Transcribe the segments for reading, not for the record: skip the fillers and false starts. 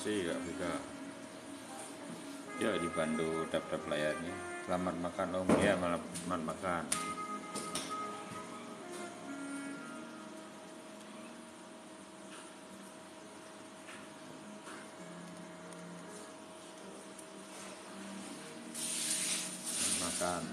masih nggak bisa. Ya dibantu dap-dap layarnya. Selamat makan Om, ya malam selamat makan. Makan.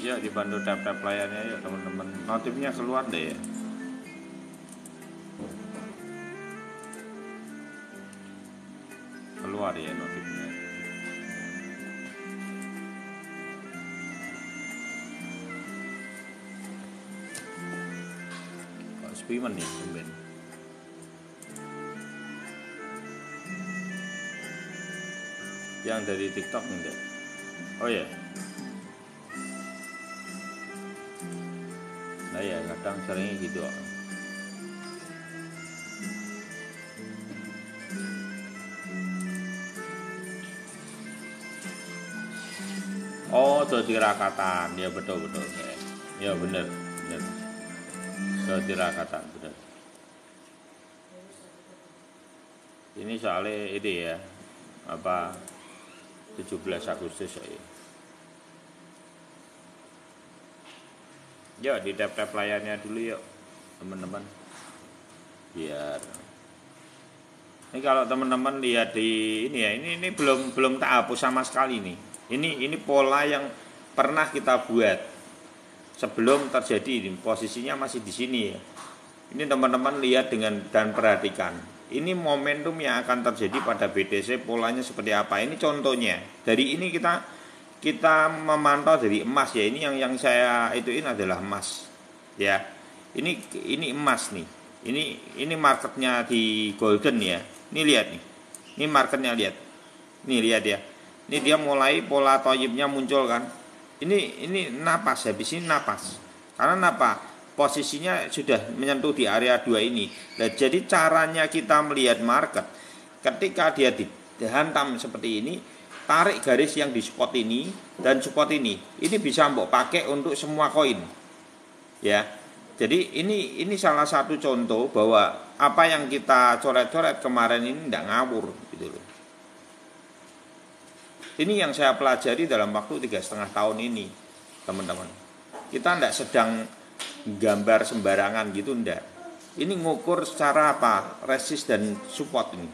Ya dibantu tap-tap layarnya yuk teman-teman. Notifnya keluar deh ya. Keluar ya notifnya. Kok sepi men ya tumben. Yang dari TikTok enggak? Oh ya. Nah ya kadang seringnya gitu. Oh, dodi rakatan. Ya betul. Ya bener. Dodi rakatan bener. Ini soalnya ini ya. Apa 17 Agustus ya. Yuk di tap-tap layarnya dulu yuk teman-teman. Biar ini kalau teman-teman lihat di ini ya, ini belum tak hapus sama sekali nih. Ini pola yang pernah kita buat sebelum terjadi ini. Posisinya masih di sini ya. Ini teman-teman lihat dan perhatikan. Ini momentum yang akan terjadi pada BTC, polanya seperti apa. Ini contohnya. Dari ini kita memantau dari emas ya. Ini yang saya ituin adalah emas ya. Ini emas nih. Ini marketnya di golden ya. Ini lihat nih. Ini marketnya lihat. Nih lihat ya. Ini dia mulai pola toyibnya muncul kan. Ini napas, habis ini napas. Karena kenapa? Posisinya sudah menyentuh di area 2 ini. Nah, jadi caranya kita melihat market ketika dia dihantam seperti ini, tarik garis yang di spot ini dan spot ini bisa mbok pakai untuk semua koin ya. Jadi ini salah satu contoh bahwa apa yang kita coret-coret kemarin ini tidak ngawur gitu loh. Ini yang saya pelajari dalam waktu 3,5 tahun ini teman-teman. Kita tidak sedang gambar sembarangan gitu, enggak. Ini ngukur secara apa? Resist dan support ini.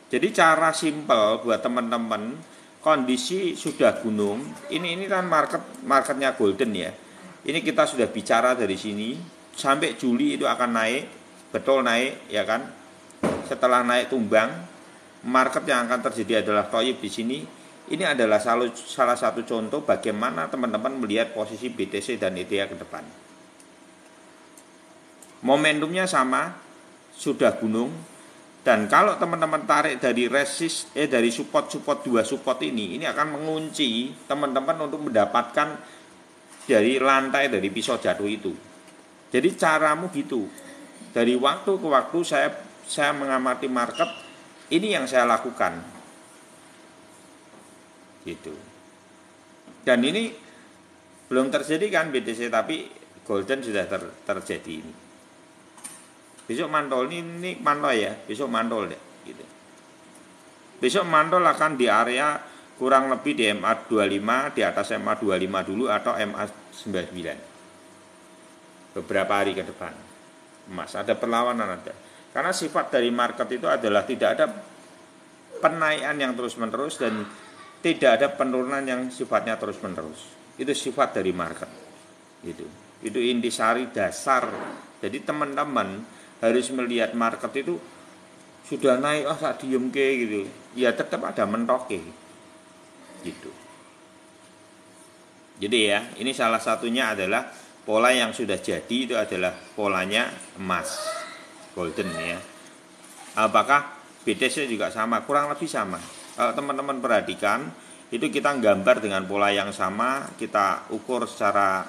Jadi cara simpel buat teman-teman, kondisi sudah gunung, ini kan marketnya golden ya. Ini kita sudah bicara dari sini sampai Juli itu akan naik, betul naik ya kan. Setelah naik tumbang, market yang akan terjadi adalah toyib di sini. Ini adalah salah satu contoh bagaimana teman-teman melihat posisi BTC dan ETH ke depan. Momentumnya sama, sudah gunung. Dan kalau teman-teman tarik dari dari support 2 support ini akan mengunci teman-teman untuk mendapatkan dari lantai dari pisau jatuh itu. Jadi caramu gitu. Dari waktu ke waktu saya mengamati market, ini yang saya lakukan. Gitu. Dan ini belum terjadi kan BTC, tapi golden sudah terjadi ini. Besok mantol ini mantol ya, besok mantol deh gitu. Besok mantol akan di area kurang lebih di MA 25, di atas MA 25 dulu atau MA 99. Beberapa hari ke depan. Emas ada perlawanan ada. Karena sifat dari market itu adalah tidak ada penaikan yang terus-menerus dan tidak ada penurunan yang sifatnya terus-menerus. Itu sifat dari market. Gitu. Itu intisari dasar. Jadi teman-teman harus melihat market itu sudah naik, sak diem ke gitu. Ya tetap ada mentoke. Gitu. Jadi ya, ini salah satunya adalah pola yang sudah jadi itu adalah polanya emas, golden ya. Apakah BTC juga sama? Kurang lebih sama. Kalau teman-teman perhatikan, itu kita gambar dengan pola yang sama, kita ukur secara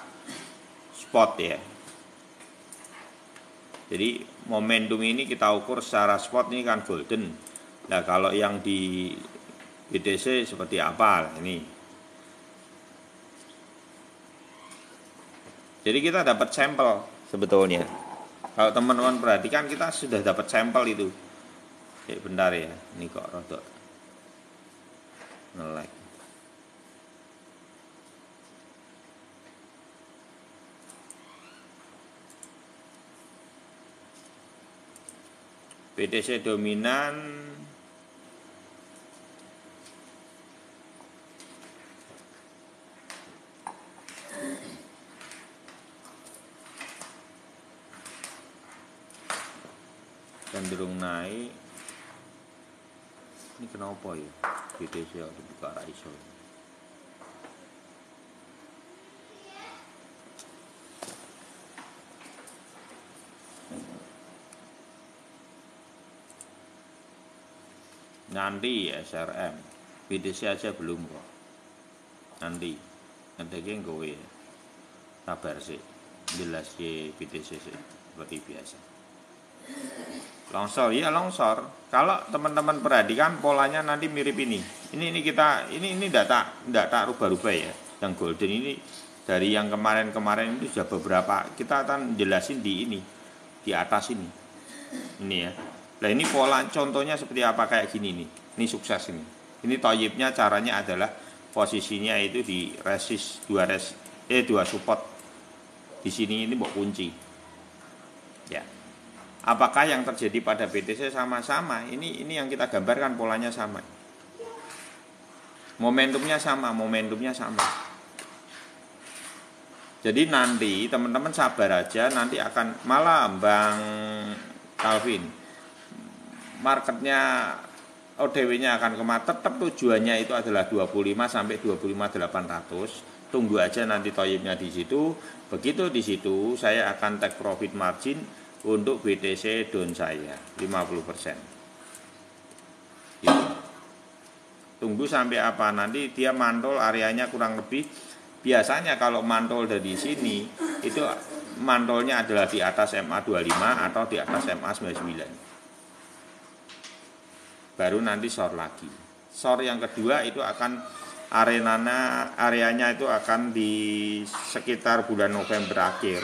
spot ya. Jadi momentum ini kita ukur secara spot, ini kan golden. Nah kalau yang di BTC seperti apa ini? Jadi kita dapat sampel sebetulnya. Kalau teman-teman perhatikan, kita sudah dapat sampel itu. Bentar ya, ini kok rodok nge-lag. BTC dominan cenderung naik. Ini kenapa ya? BTC harus buka raiso. Nanti SRM, BTC aja belum kok. Nanti gue sabar sih, jelas ke BTC sih seperti biasa. Longsor ya longsor. Kalau teman-teman perhatikan polanya nanti mirip ini. Ini kita ini enggak tak rubah-rubah ya. Yang golden ini dari yang kemarin itu sudah beberapa kita akan jelasin di ini, di atas ini. Ini ya. Nah ini pola contohnya seperti apa kayak gini nih. Ini sukses ini. Ini toyibnya caranya adalah posisinya itu di resist dua support. Di sini ini mau kunci. Ya. Apakah yang terjadi pada BTC sama-sama? Ini yang kita gambarkan polanya sama. Momentumnya sama. Jadi nanti teman-teman sabar aja, nanti akan malah Bang Calvin. Marketnya ODW-nya akan kemana? Tetap tujuannya itu adalah 25 sampai 25.800. Tunggu aja nanti toyibnya di situ. Begitu di situ saya akan take profit margin untuk BTC down saya 50%. Gitu. Tunggu sampai apa? Nanti dia mantul areanya kurang lebih. Biasanya kalau mantul dari sini itu mantulnya adalah di atas MA25 atau di atas MA99. Baru nanti short lagi. Short yang kedua itu akan areanya itu akan di sekitar bulan November akhir.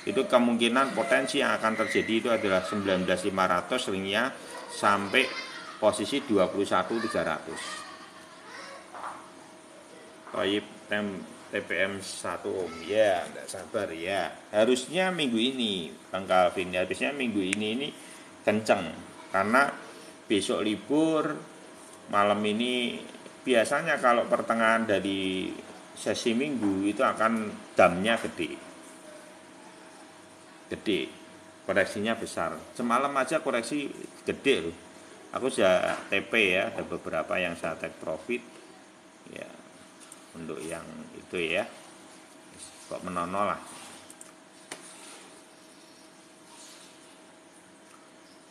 Itu kemungkinan potensi yang akan terjadi itu adalah 19.500 ringnya sampai posisi 21.300. Toyib TPM 1 Om ya, enggak sabar ya. Harusnya minggu ini Bang Calvin, harusnya minggu ini kenceng karena besok libur, malam ini biasanya kalau pertengahan dari sesi minggu itu akan damnya gede, koreksinya besar. Semalam aja koreksi gede loh. Aku sudah TP ya, ada beberapa yang saya take profit ya untuk yang itu ya. Kok menonol lah.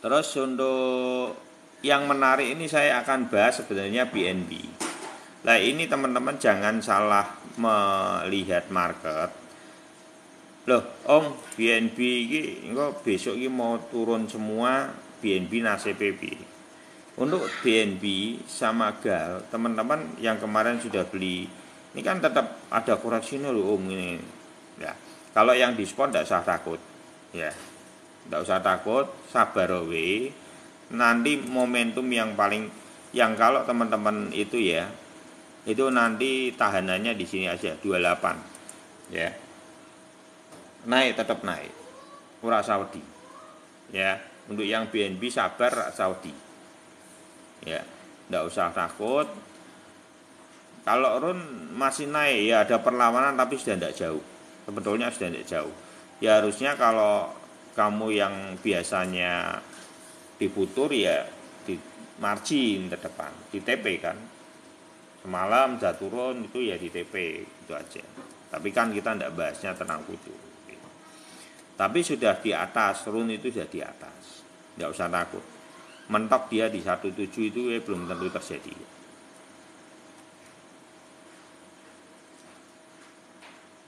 Terus untuk yang menarik ini saya akan bahas sebenarnya BNB. Nah ini teman-teman jangan salah melihat market. Loh, Om, BNB ini engko besok ini mau turun semua, BNB nasib PP. Untuk BNB sama GAL, teman-teman yang kemarin sudah beli, ini kan tetap ada koreksinya loh Om ini. Ya, kalau yang diskon tidak usah takut. Ya. Tidak usah takut, sabar we. Nanti momentum yang kalau teman-teman itu ya, itu nanti tahanannya di sini aja 28. Ya. Naik tetap naik, ora Saudi ya. Untuk yang BNB sabar Saudi ya, ndak usah takut. Kalau run masih naik ya, ada perlawanan tapi sudah tidak jauh sebetulnya sudah tidak jauh. Ya harusnya kalau kamu yang biasanya diputur ya di margin ke depan, di TP kan. Semalam jatuh turun itu ya di TP, itu aja. Tapi kan kita tidak bahasnya tentang putur. Tapi sudah di atas, run itu sudah di atas. Tidak usah takut. Mentok dia di 17 itu ya belum tentu terjadi.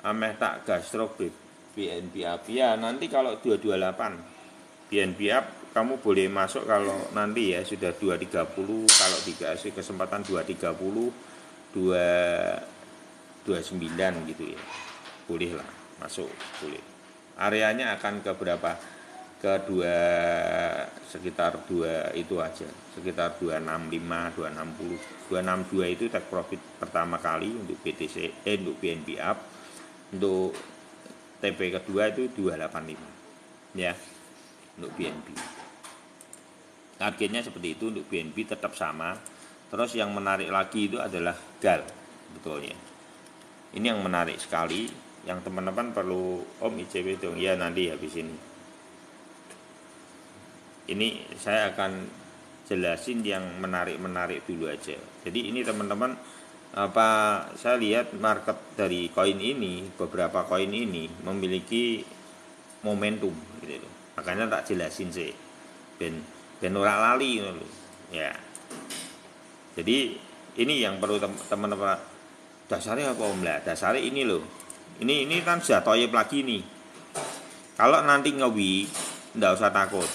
Ameh tak gastrok BNB up. Ya nanti kalau 228 BNB up kamu boleh masuk kalau nanti ya sudah 230, kalau dikasih kesempatan 230, 229 gitu ya. Boleh lah masuk, boleh. Areanya akan ke berapa? Ke sekitar 2 itu aja, sekitar 265, 260, 262 itu take profit pertama kali untuk BTC, untuk BNB up. Untuk TP kedua itu 285 ya untuk BNB. Targetnya seperti itu untuk BNB tetap sama. Terus yang menarik lagi itu adalah GAL betulnya. Ini yang menarik sekali, yang teman-teman perlu ICW dong ya nanti habis ini. Ini saya akan jelasin yang menarik-menarik dulu aja. Jadi ini teman-teman saya lihat market dari koin ini, beberapa koin ini memiliki momentum gitu loh. Makanya tak jelasin sih. Ben ora lali gitu. Ya. Jadi ini yang perlu teman-teman dasarnya apa Om lah? Dasarnya ini loh. Ini kan sudah toyib lagi nih. Kalau nanti ngewi enggak usah takut.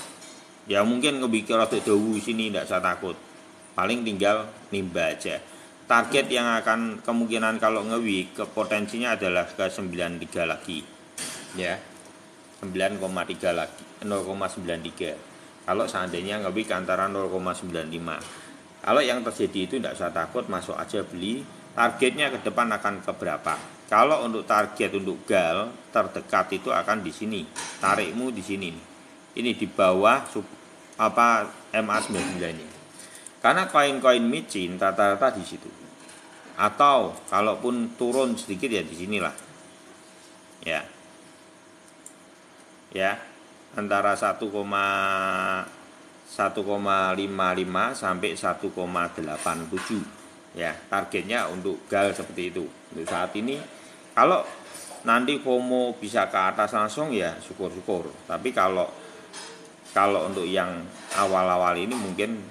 Ya mungkin ngebikir rada dawu sini enggak usah takut. Paling tinggal nimba aja. Target yang akan kemungkinan kalau ngewi ke potensinya adalah ke 93 lagi. Ya. 9,3 lagi, 0,93. Kalau seandainya ngewi ke antara 0,95. Kalau yang terjadi itu tidak usah takut, masuk aja beli. Targetnya ke depan akan ke berapa? Kalau untuk target untuk GAL terdekat itu akan di sini. Tarikmu di sini. Ini di bawah MA99-nya. Karena koin-koin micin rata-rata di situ. Atau kalaupun turun sedikit ya di sinilah. Ya. Ya, antara 1,55 sampai 1,87 ya, targetnya untuk GAL seperti itu. Untuk saat ini kalau nanti FOMO bisa ke atas langsung ya syukur-syukur. Tapi kalau untuk yang awal-awal ini mungkin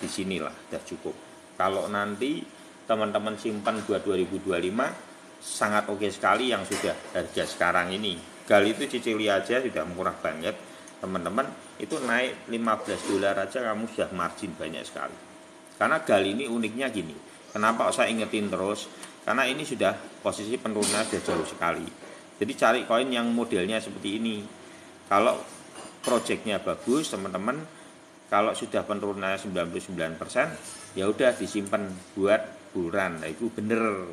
di sinilah sudah cukup. Kalau nanti teman-teman simpan buat 2025 sangat oke sekali yang sudah harga sekarang ini. GAL itu cicili aja sudah murah banget teman-teman, itu naik $15 aja kamu sudah margin banyak sekali. Karena GAL ini uniknya gini, kenapa saya ingetin terus, karena ini sudah posisi penurunan sudah jauh sekali. Jadi cari koin yang modelnya seperti ini. Kalau projectnya bagus teman-teman, kalau sudah penurunannya 99%, ya udah disimpan buat bulan. Nah itu bener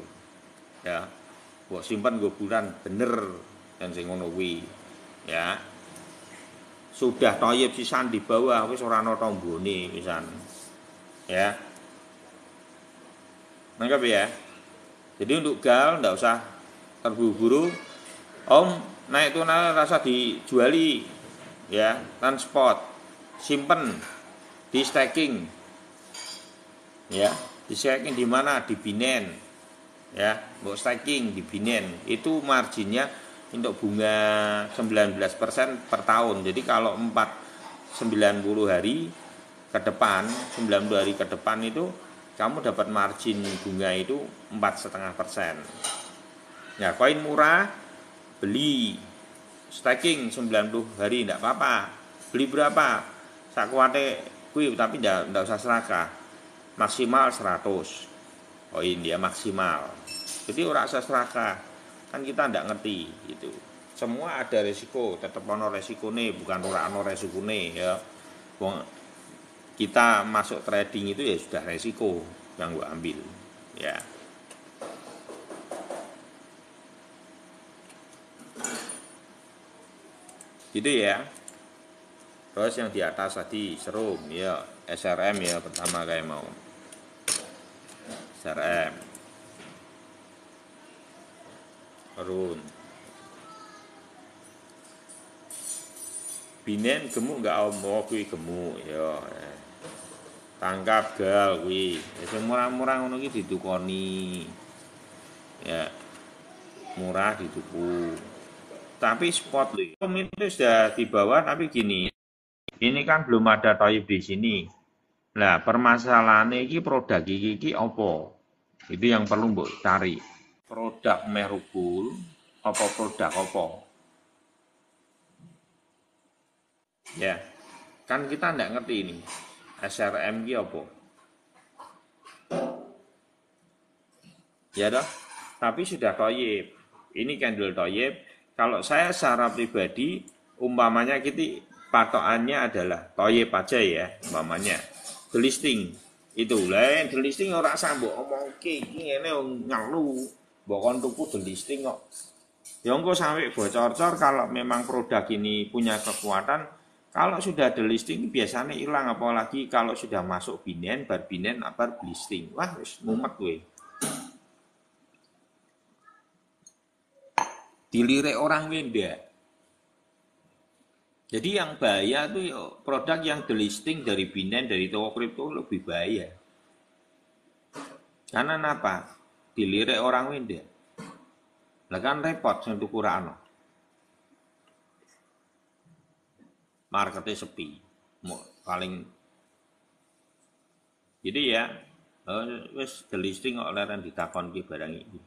ya, buat simpan gue bulan bener dan sing ngono kuwi ya. Sudah toyib sisan di bawah wis ora ana tombone pisan ya. Nangkep ya. Jadi untuk GAL ndak usah terburu-buru. Om naik tuh rasa dijuali ya, tan spot. Simpen di staking. Ya, di staking di mana? Di Binance. Ya, mbok staking di Binance. Itu marginnya untuk bunga 19% per tahun. Jadi kalau 90 hari ke depan, 90 hari ke depan itu kamu dapat margin bunga itu 4,5%. Ya, koin murah beli staking 90 hari enggak apa-apa. Beli berapa? Sak kuate kuwi tapi enggak usah serakah. Maksimal 100. Koin dia maksimal. Jadi ora usah serakah. Kan kita tidak ngerti gitu. Semua ada resiko, tetap ono resikone, bukan ora ono resikone ya. Kita masuk trading itu ya sudah resiko yang gua ambil ya. Gitu ya. Terus yang di atas tadi serum ya, SRM ya pertama kayak mau. SRM. Run Binen gemuk enggak om, oh kuwi gemuk ya. Tangkap gal kuwi. Sing murah-murah ngono ki ditukoni. Ya, murah dituku. Tapi spot loh. Itu sudah di bawah tapi gini. Ini kan belum ada toyib di sini. Nah, permasalahannya ini produk iki apa? Itu yang perlu mbok cari. Produk merukul apa produk apa? Ya. Kan kita ndak ngerti ini. SRM ki apa? Ya dah. Tapi sudah toyib. Ini candle toyib. Kalau saya secara pribadi, umpamanya kita patokannya adalah toyib aja ya, umpamanya. Delisting. Itu lah, delisting orang sambok omong iki ngene ngalu. Mbok kon tuku delisting kok. Ya engko sampai bocor-cor kalau memang produk ini punya kekuatan, kalau sudah delisting biasanya hilang apalagi kalau sudah masuk binen, bar delisting. Wah, wis mumet kowe. Dilirik orang beda. Jadi yang bahaya itu produk yang delisting dari Binance, dari toko kripto lebih bahaya. Karena apa? Dilirik orang beda. Lah kan repot sing tuku ra ono. Marketnya sepi. Paling jadi ya wis delisting kok leren ditakonki barang iki.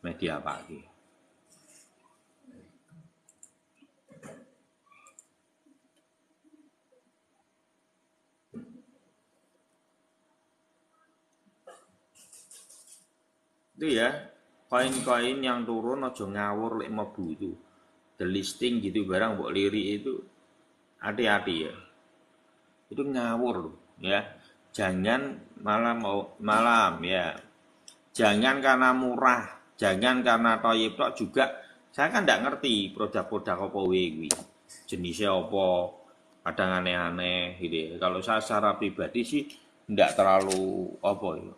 Media apa iki? Itu ya, koin-koin yang turun aja ngawur lek mlebu itu. Delisting gitu barang mbok lirik itu hati-hati ya. Itu ngawur loh ya. Jangan malam ya. Jangan karena murah, jangan karena toyib tok juga. Saya kan enggak ngerti produk-produk apa kuwi. Jenisnya apa, kadang aneh-aneh gitu ya. Kalau saya secara pribadi sih enggak terlalu apa ya.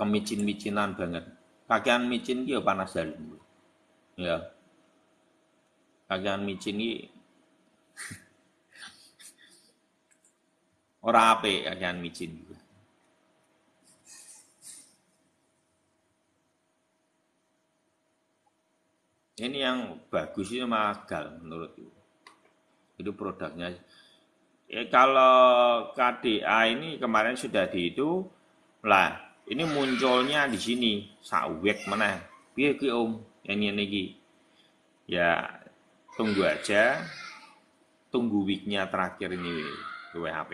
Kemicin-micinan banget. Kakean micin ki ya panas dalem. Ya. Kakean micin ki ora apik kakean micin juga. Ini yang bagus itu magal menurutku. Itu produknya. Kalau KDA ini kemarin sudah di itu lah. Ini munculnya di sini sawek mana? Piye ki Om? Ini. Ya tunggu aja. Tunggu weeknya terakhir ini WHP.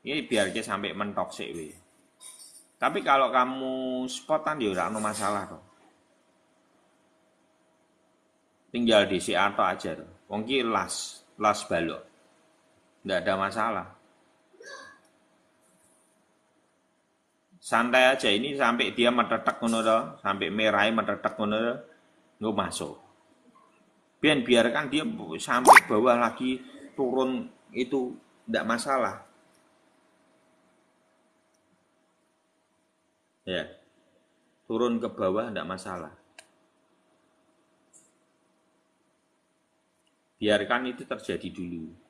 Ini biar dia sampai mentok sih. Tapi kalau kamu spotan ya ora ono masalah kok. Tinggal di si atau aja tuh. Wong ki las balok. Enggak ada masalah. Santai aja ini sampai dia metetek ngono to, sampai merah metetek ngono to, nggak masuk. Biarkan dia sampai bawah lagi turun itu enggak masalah. Ya. Turun ke bawah enggak masalah. Biarkan itu terjadi dulu.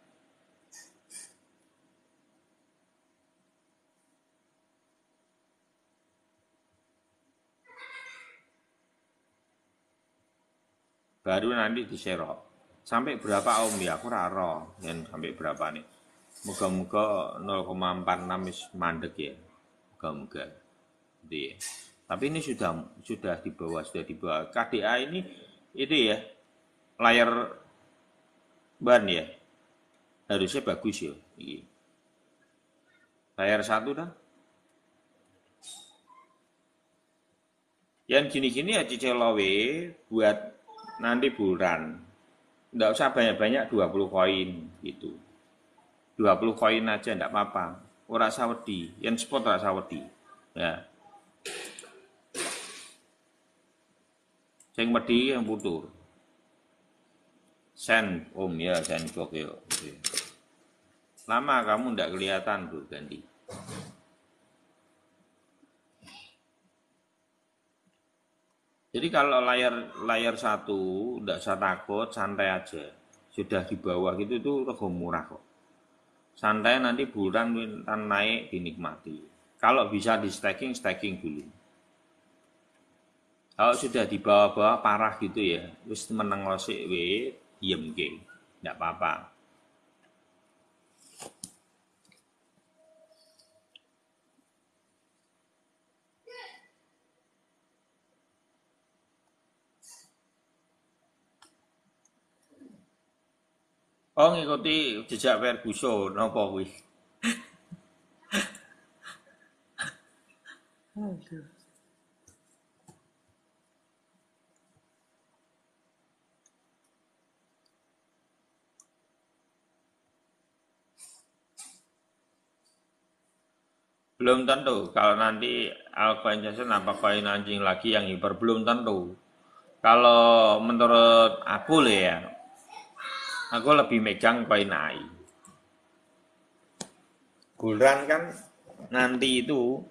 Baru nanti diserok. Sampai berapa Om ya? Aku raro. Yang sampai berapa nih? Moga-moga 0,46 wis mandek ya. Moga-moga. Gitu ya. Tapi ini sudah di bawah, KDA ini ya layar ban ya. Harusnya bagus ya. Layar 1 dah. Yang gini-gini ya cicelowe buat nanti bulan. Enggak usah banyak-banyak 20 koin gitu. 20 koin aja enggak apa-apa. Ora sawedi, yen spot ora sawedi. Ya. Sing wedi yang putur. Sen Om ya, sen kok yo. Lama kamu enggak kelihatan tuh ganti. Jadi kalau layar 1 enggak usah takut, santai aja. sudah di bawah gitu tuh rego murah kok. Santai nanti bulan naik dinikmati. Kalau bisa di staking, staking dulu. Kalau sudah di bawah-bawah parah gitu ya, wis meneng losik we, diem ke, nggak apa-apa. Oh ngikuti jejak Ferguson, napa kuwi? Belum tentu. Kalau nanti altcoin Jason apa koin anjing lagi yang hiper belum tentu. Kalau menurut aku lah ya, aku lebih megang koin AI. Bulan kan nanti itu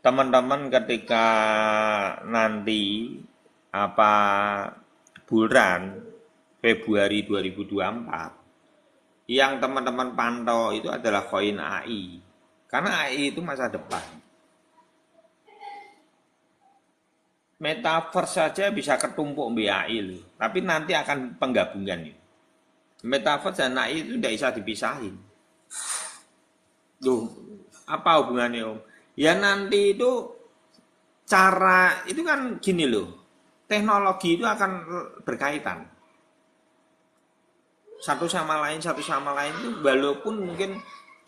teman-teman ketika nanti apa bulan Februari 2024 yang teman-teman pantau itu adalah koin AI. Karena AI itu masa depan. Metaverse saja bisa ketumpuk BAI loh. Tapi nanti akan penggabungan nih. Metaverse dan AI itu tidak bisa dipisahin. Duh, apa hubungannya Om? Ya nanti itu cara itu kan gini loh. Teknologi itu akan berkaitan. Satu sama lain itu walaupun mungkin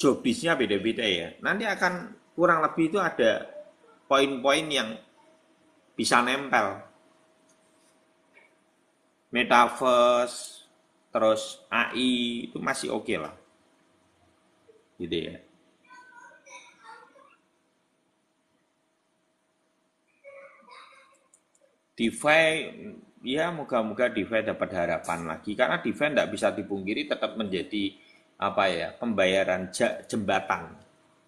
jobisnya beda-beda ya. Nanti akan kurang lebih itu ada poin-poin yang bisa nempel. Metaverse, terus AI itu masih oke lah. Gitu ya. DeFi, ya moga-moga DeFi dapat harapan lagi. Karena DeFi tidak bisa dipungkiri tetap menjadi apa ya pembayaran jembatan.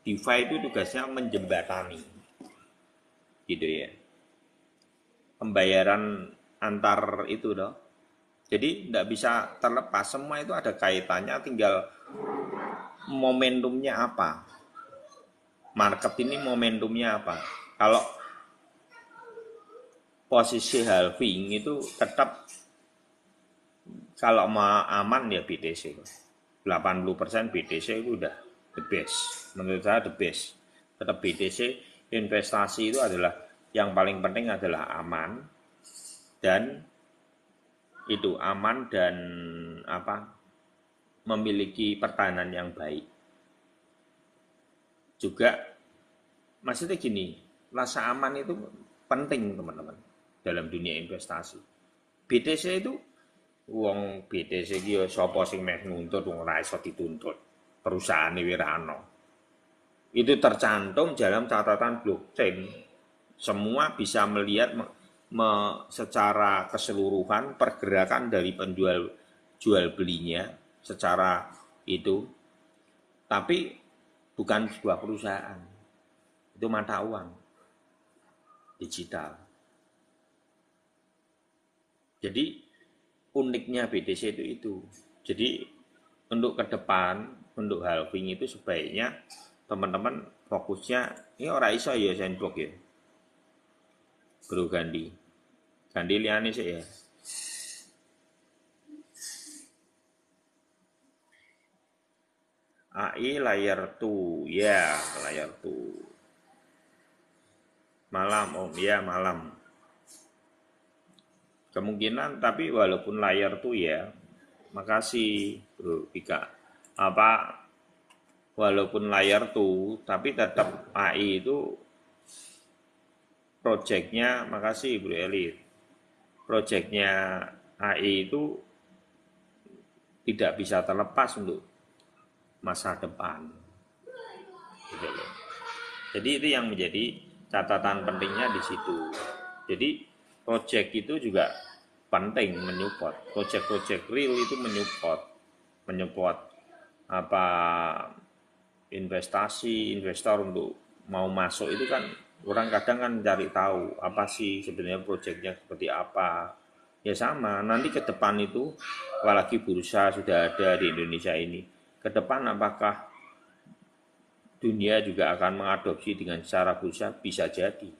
DeFi itu tugasnya menjembatani. Gitu ya. Pembayaran antar itu loh. Jadi tidak bisa terlepas, semua itu ada kaitannya, tinggal momentumnya apa. Market ini momentumnya apa. Kalau posisi halving itu tetap kalau mau aman ya BTC. 80% BTC itu udah the best. Menurut saya the best. Tetap BTC investasi itu adalah yang paling penting adalah aman dan itu aman dan apa memiliki pertahanan yang baik. Juga maksudnya gini, rasa aman itu penting teman-teman dalam dunia investasi. BTC itu wong BTC iki sapa sing meh nuntut wong ora iso dituntut. Perusahaan wirano. Itu tercantum dalam catatan blockchain. Semua bisa melihat secara keseluruhan pergerakan dari penjual jual belinya secara itu, tapi bukan sebuah perusahaan, itu mata uang digital. Jadi uniknya BTC itu. Jadi untuk ke depan, untuk halving itu sebaiknya teman-teman fokusnya ini orang iso ya sandbox ya. Bro Gandhi liane sih ya. AI layar 2, ya layar 2. Malam Om, ya malam. Kemungkinan tapi walaupun layar 2 ya, makasih Bro Pika. Apa walaupun layar 2 tapi tetap AI itu projectnya, makasih Bro Elit. Projectnya AI itu tidak bisa terlepas untuk masa depan. Gitu loh. Jadi itu yang menjadi catatan pentingnya di situ. Jadi project itu juga penting menyupport. Project-project real itu menyupport apa investasi investor untuk mau masuk itu kan orang kadang kan cari tahu apa sih sebenarnya proyeknya seperti apa, Ya sama, nanti ke depan itu, apalagi bursa sudah ada di Indonesia ini, ke depan apakah dunia juga akan mengadopsi dengan secara bursa? Bisa jadi.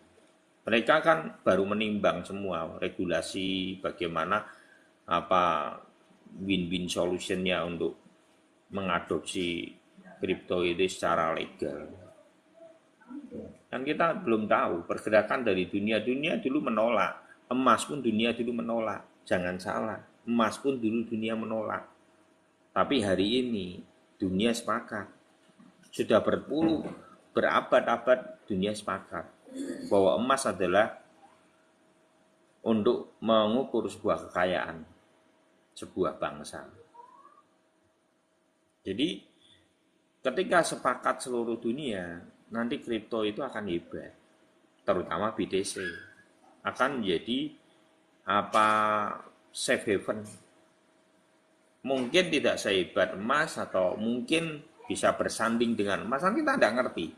Mereka kan baru menimbang semua regulasi bagaimana apa win-win solutionnya untuk mengadopsi kripto itu secara legal. Dan kita belum tahu pergerakan dari dunia dulu menolak, emas pun dunia dulu menolak. Jangan salah, emas pun dulu dunia menolak. Tapi hari ini dunia sepakat. Sudah berabad-abad dunia sepakat bahwa emas adalah untuk mengukur sebuah kekayaan, sebuah bangsa. Jadi ketika sepakat seluruh dunia, nanti kripto itu akan hebat, terutama BTC akan menjadi safe haven. Mungkin tidak sehebat emas atau mungkin bisa bersanding dengan emas, kita tidak ngerti.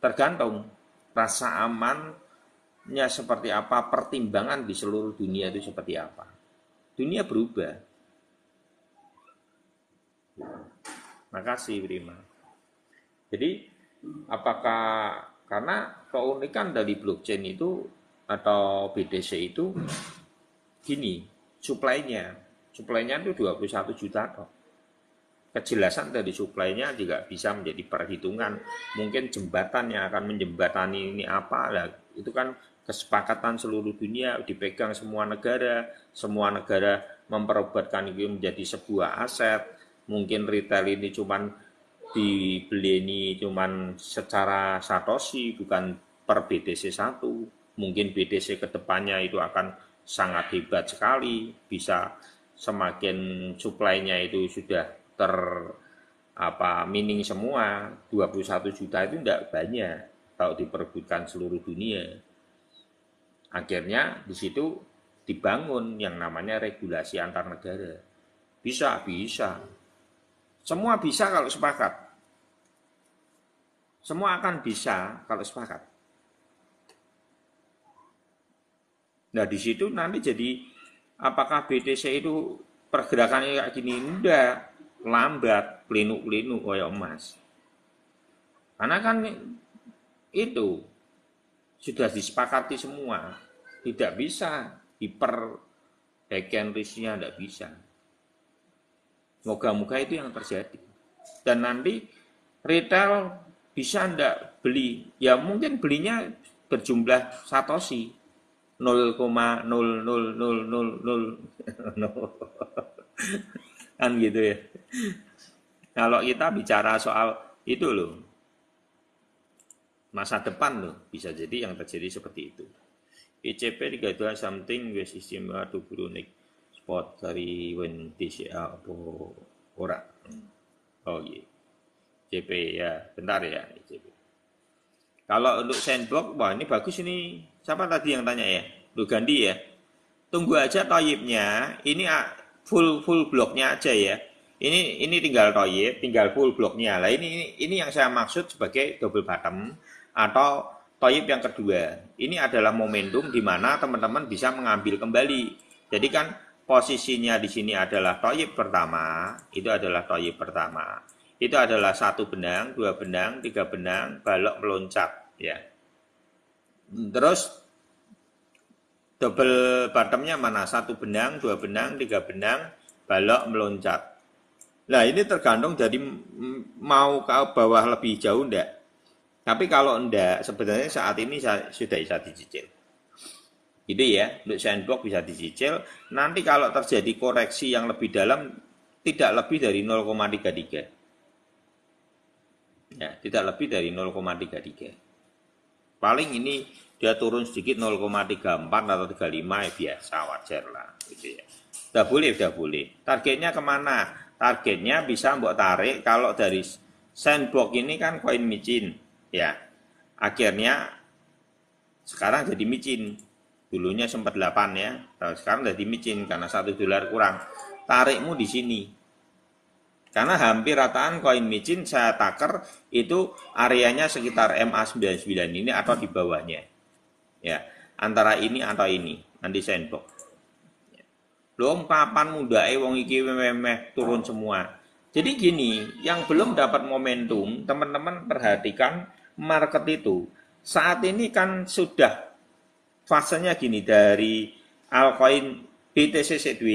Tergantung rasa amannya seperti apa, pertimbangan di seluruh dunia itu seperti apa. Dunia berubah. Makasih Prima. Jadi apakah karena keunikan dari blockchain itu atau BTC itu gini, suplainya itu 21 juta kok. Kejelasan dari suplainya juga bisa menjadi perhitungan. Mungkin jembatan yang akan menjembatani ini apa lah, itu kan kesepakatan seluruh dunia, dipegang semua negara memperobatkan itu menjadi sebuah aset. Mungkin retail ini cuman dibeli ini cuman secara satoshi bukan per BTC 1. Mungkin BTC kedepannya itu akan sangat hebat sekali, bisa semakin suplainya itu sudah mining semua. 21 juta itu tidak banyak kalau diperebutkan seluruh dunia. Akhirnya di situ dibangun yang namanya regulasi antar negara. Bisa. Semua bisa kalau sepakat. Semua akan bisa kalau sepakat. Nah di situ nanti jadi apakah BTC itu pergerakannya kayak gini? Enggak, lambat, pelinu-pelinu kayak emas. Karena kan itu sudah disepakati semua, tidak bisa bagian risknya tidak bisa. Moga-moga itu yang terjadi. Dan nanti retail bisa ndak beli? Ya mungkin belinya berjumlah satoshi 0,00000 kan gitu ya. Kalau kita bicara soal itu loh, masa depan loh, bisa jadi yang terjadi seperti itu. ICP 32 something wis istimewa to Brunik spot dari when TCA apa ora. Oh iya. ICP ya, bentar ya ICP. Kalau untuk sandbox, wah ini bagus ini. Siapa tadi yang tanya ya? Lu Gandhi ya. Tunggu aja toyibnya. Ini full bloknya aja ya. Ini tinggal toyib, tinggal full bloknya. Lah ini yang saya maksud sebagai double bottom atau toyib yang kedua. Ini adalah momentum di mana teman-teman bisa mengambil kembali. Jadi kan posisinya di sini adalah toyib pertama, itu adalah toyib pertama. Itu adalah 1 benang, 2 benang, 3 benang, balok meloncat ya. Terus double bottomnya mana? 1 benang, 2 benang, 3 benang, balok meloncat. Nah ini tergantung jadi mau ke bawah lebih jauh enggak. Tapi kalau enggak, sebenarnya saat ini sudah bisa dicicil. Gitu ya, untuk sandbox bisa dicicil. Nanti kalau terjadi koreksi yang lebih dalam, tidak lebih dari 0,33. Ya, tidak lebih dari 0,33. Paling ini dia turun sedikit 0,34 atau 35 ya biasa, wajar lah. Gitu ya. Udah boleh. Targetnya kemana? Targetnya bisa mbok tarik kalau dari sandbox ini kan koin micin. Ya, akhirnya sekarang jadi micin. Dulunya sempat 8 ya, sekarang jadi micin karena $1 kurang. Tarikmu di sini. Karena hampir rataan koin micin saya taker itu areanya sekitar MA99 ini atau di bawahnya. Ya, antara ini atau ini, nanti sandbox. Belum kapan mudake wong iki memeh turun semua. Jadi gini, yang belum dapat momentum, teman-teman perhatikan market itu. Saat ini kan sudah fasenya gini, dari altcoin BTC C2,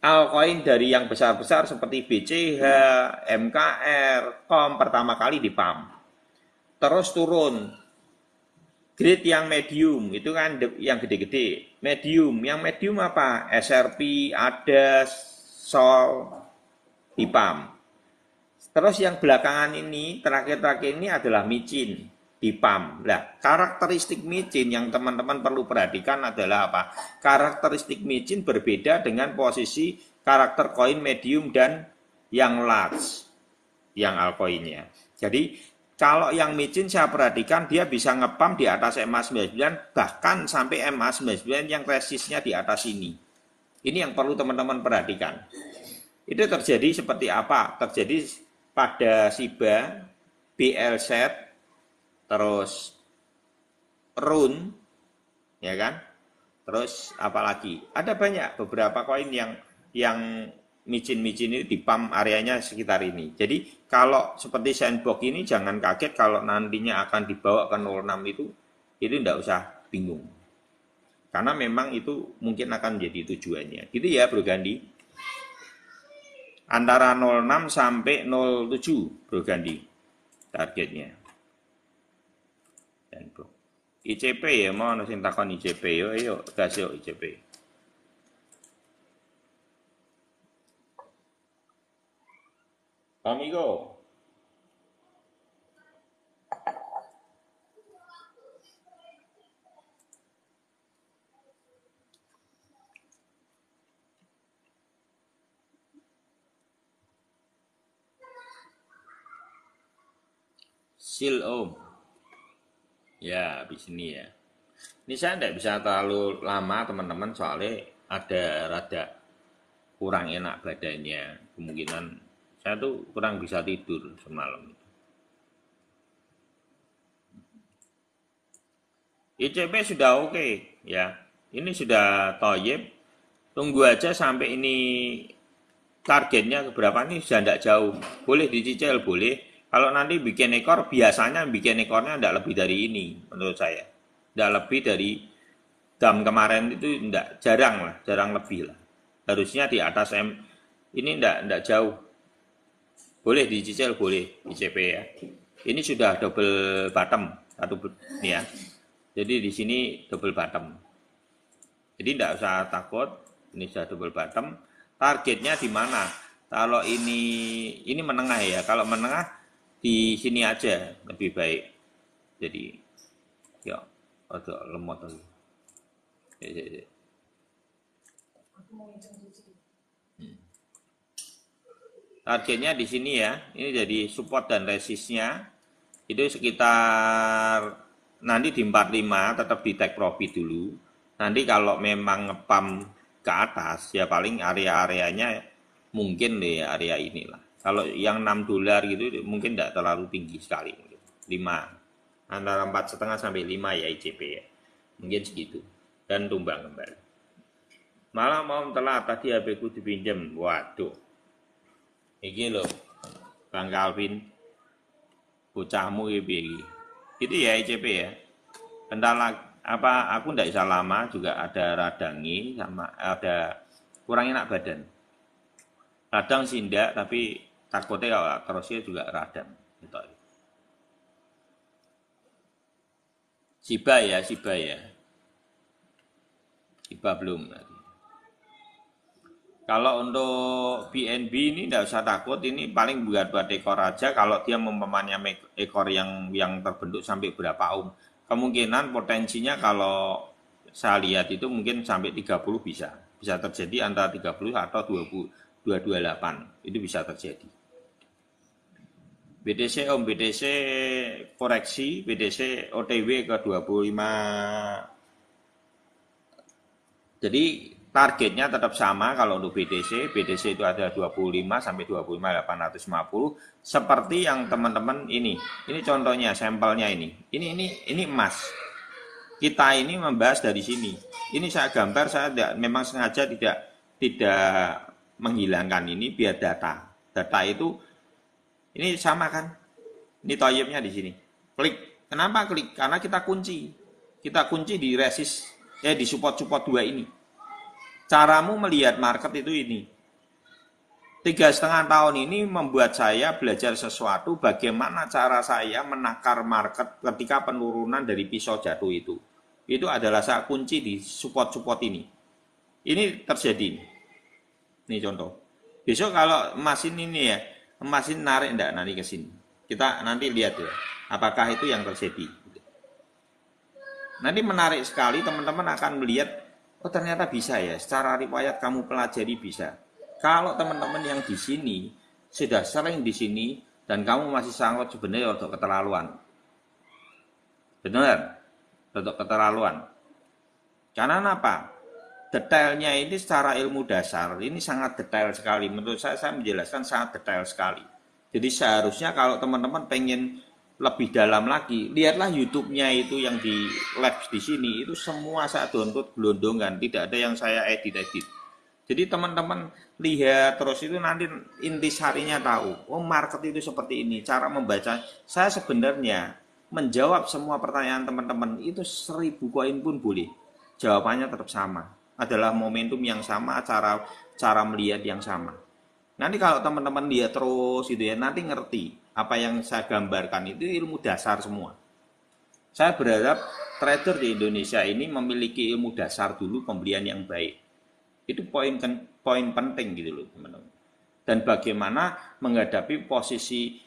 altcoin dari yang besar-besar seperti BCH, MKR, KOM pertama kali di pump. Terus turun. Grade yang medium itu kan yang gede-gede. Medium, yang medium apa? SRP, ada Sol, di pump. Terus yang belakangan ini, terakhir-terakhir ini adalah micin di pump. Nah, karakteristik micin yang teman-teman perlu perhatikan adalah apa? Karakteristik micin berbeda dengan posisi karakter koin medium dan yang large, yang altcoinnya. Jadi, kalau yang micin saya perhatikan dia bisa ngepump di atas MA99, bahkan sampai MA99 yang resistnya di atas ini. Ini yang perlu teman-teman perhatikan. Itu terjadi seperti apa? Terjadi pada SIBA, BLZ, terus RUN, ya kan? Terus apalagi? Ada banyak beberapa koin yang micin-micin ini di pump areanya sekitar ini. Jadi kalau seperti sandbox ini jangan kaget kalau nantinya akan dibawa ke 06 itu tidak usah bingung. Karena memang itu mungkin akan menjadi tujuannya. Gitu ya Bro Gandhi. Antara 06 sampai 07 Bro Gandhi targetnya. Dan Bro ICP ya, mau ana sing takon ICP yo gas yo ICP. Amigo. Sil Om. Ya, habis ini ya. Ini saya tidak bisa terlalu lama teman-teman soalnya ada rada kurang enak badannya. Kemungkinan saya tuh kurang bisa tidur semalam. ICP sudah oke ya. Ini sudah toyib. Tunggu aja sampai ini targetnya berapa nih sudah tidak jauh. Boleh dicicil, boleh. Kalau nanti bikin ekor, biasanya bikin ekornya tidak lebih dari ini menurut saya. Tidak lebih dari dam kemarin itu jarang lebih lah. Harusnya di atas ini tidak jauh. Boleh dicicil, boleh ICP ya. Ini sudah double bottom nih ya. Jadi di sini double bottom. Jadi tidak usah takut, ini sudah double bottom. Targetnya di mana? Kalau ini menengah ya. Kalau menengah di sini aja lebih baik. Jadi ya agak lemot lagi. Targetnya di sini ya. Ini jadi support dan resistnya itu sekitar nanti di 45 tetap di take profit dulu. Nanti kalau memang ngepam ke atas ya paling area-areanya mungkin deh area inilah. Kalau yang $6 gitu mungkin tidak terlalu tinggi sekali. 5 antara 4,5 sampai 5 ya ICP ya. Mungkin segitu. Dan tumbang kembali. Malah mau telat tadi HP ku dipinjem. Waduh. Iki loh. Bang Calvin. Bocahmu iki. Itu ya ICP ya. Kendala apa aku tidak bisa lama juga ada radangi sama ada kurang enak badan. Radang sih enggak, tapi takutnya kalau terusnya juga radang gitu. Shiba ya. Shiba belum. Kalau untuk BNB ini tidak usah takut, ini paling buat ekor aja. Kalau dia mempunyai ekor yang terbentuk sampai berapa kemungkinan potensinya kalau saya lihat itu mungkin sampai 30 bisa terjadi antara 30 atau 228 itu bisa terjadi. BTC BTC koreksi, BTC OTW ke 25. Jadi targetnya tetap sama kalau untuk BTC itu ada 25 sampai 25.850 seperti yang teman-teman ini contohnya sampelnya ini emas. Kita ini membahas dari sini. Ini saya gambar, saya memang sengaja tidak menghilangkan ini biar data. Data itu ini sama kan? Ini toyibnya di sini. Klik. Kenapa klik? Karena kita kunci. Kita kunci di resist, di support-support 2 ini. Caramu melihat market itu ini. 3,5 tahun ini membuat saya belajar sesuatu bagaimana cara saya menakar market ketika penurunan dari pisau jatuh itu. Itu adalah saya kunci di support-support ini. Ini terjadi. Ini contoh. Besok kalau mesin ini ya, mesin narik enggak nanti ke sini. Kita nanti lihat ya, apakah itu yang terjadi. Nanti menarik sekali, teman-teman akan melihat, oh ternyata bisa ya, secara riwayat kamu pelajari bisa. Kalau teman-teman yang di sini sudah sering di sini dan kamu masih sangkut sebenarnya untuk keterlaluan. Benar? Untuk keterlaluan. Karena apa? Detailnya ini secara ilmu dasar ini sangat detail sekali. Menurut saya menjelaskan sangat detail sekali. Jadi seharusnya kalau teman-teman pengen lebih dalam lagi, lihatlah YouTube-nya itu yang di live di sini itu semua saya download gelondongan, tidak ada yang saya edit-edit. Jadi teman-teman lihat terus itu nanti intisarinya tahu. Oh market itu seperti ini, cara membaca. Saya sebenarnya menjawab semua pertanyaan teman-teman itu 1000 koin pun boleh. Jawabannya tetap sama. Adalah momentum yang sama, cara melihat yang sama. Nanti kalau teman-teman lihat terus gitu ya, nanti ngerti apa yang saya gambarkan itu ilmu dasar semua. Saya berharap trader di Indonesia ini memiliki ilmu dasar dulu pembelian yang baik. Itu poin penting gitu loh teman-teman. Dan bagaimana menghadapi posisi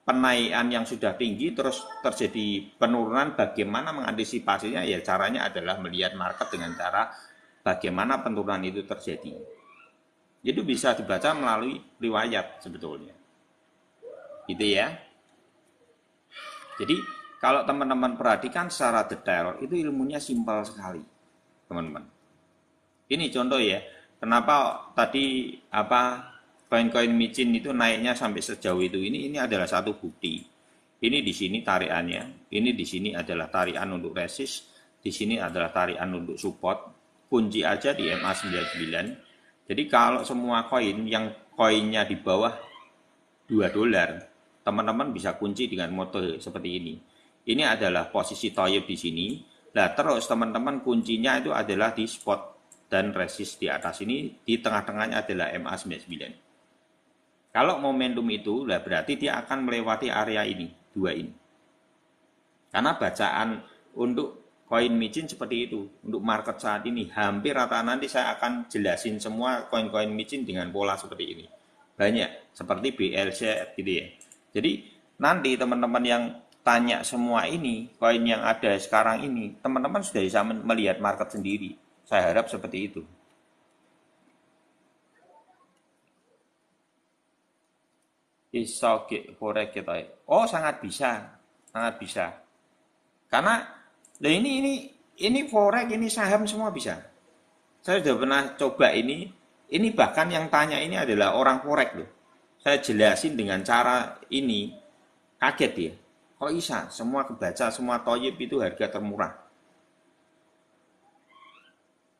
penaikan yang sudah tinggi terus terjadi penurunan, bagaimana mengantisipasinya ya caranya adalah melihat market dengan cara bagaimana penurunan itu terjadi. Itu bisa dibaca melalui riwayat sebetulnya. Gitu ya. Jadi kalau teman-teman perhatikan secara detail itu ilmunya simpel sekali, teman-teman. Ini contoh ya. Kenapa tadi koin-koin micin itu naiknya sampai sejauh itu? Ini adalah satu bukti. Ini di sini tarikannya, ini di sini adalah tarikan untuk resist, di sini adalah tarikan untuk support. Kunci aja di MA99. Jadi kalau semua koin yang koinnya di bawah $2, teman-teman bisa kunci dengan metode seperti ini. Ini adalah posisi toyib di sini. Nah, terus teman-teman kuncinya itu adalah di spot dan resist di atas ini, di tengah-tengahnya adalah MA99. Kalau momentum itu, lah berarti dia akan melewati area ini, 2 ini. Karena bacaan untuk koin micin seperti itu. Untuk market saat ini hampir rata, nanti saya akan jelasin semua koin-koin micin dengan pola seperti ini. Banyak seperti BLZ gitu ya. Jadi nanti teman-teman yang tanya semua ini, koin yang ada sekarang ini, teman-teman sudah bisa melihat market sendiri. Saya harap seperti itu. Isoge forex kita. Oh, sangat bisa. Sangat bisa. Karena ini forex, ini saham semua bisa. Saya sudah pernah coba ini. Ini bahkan yang tanya ini adalah orang forex loh. Saya jelasin dengan cara ini, kaget dia. Kok bisa? Semua kebaca, semua toyib itu harga termurah.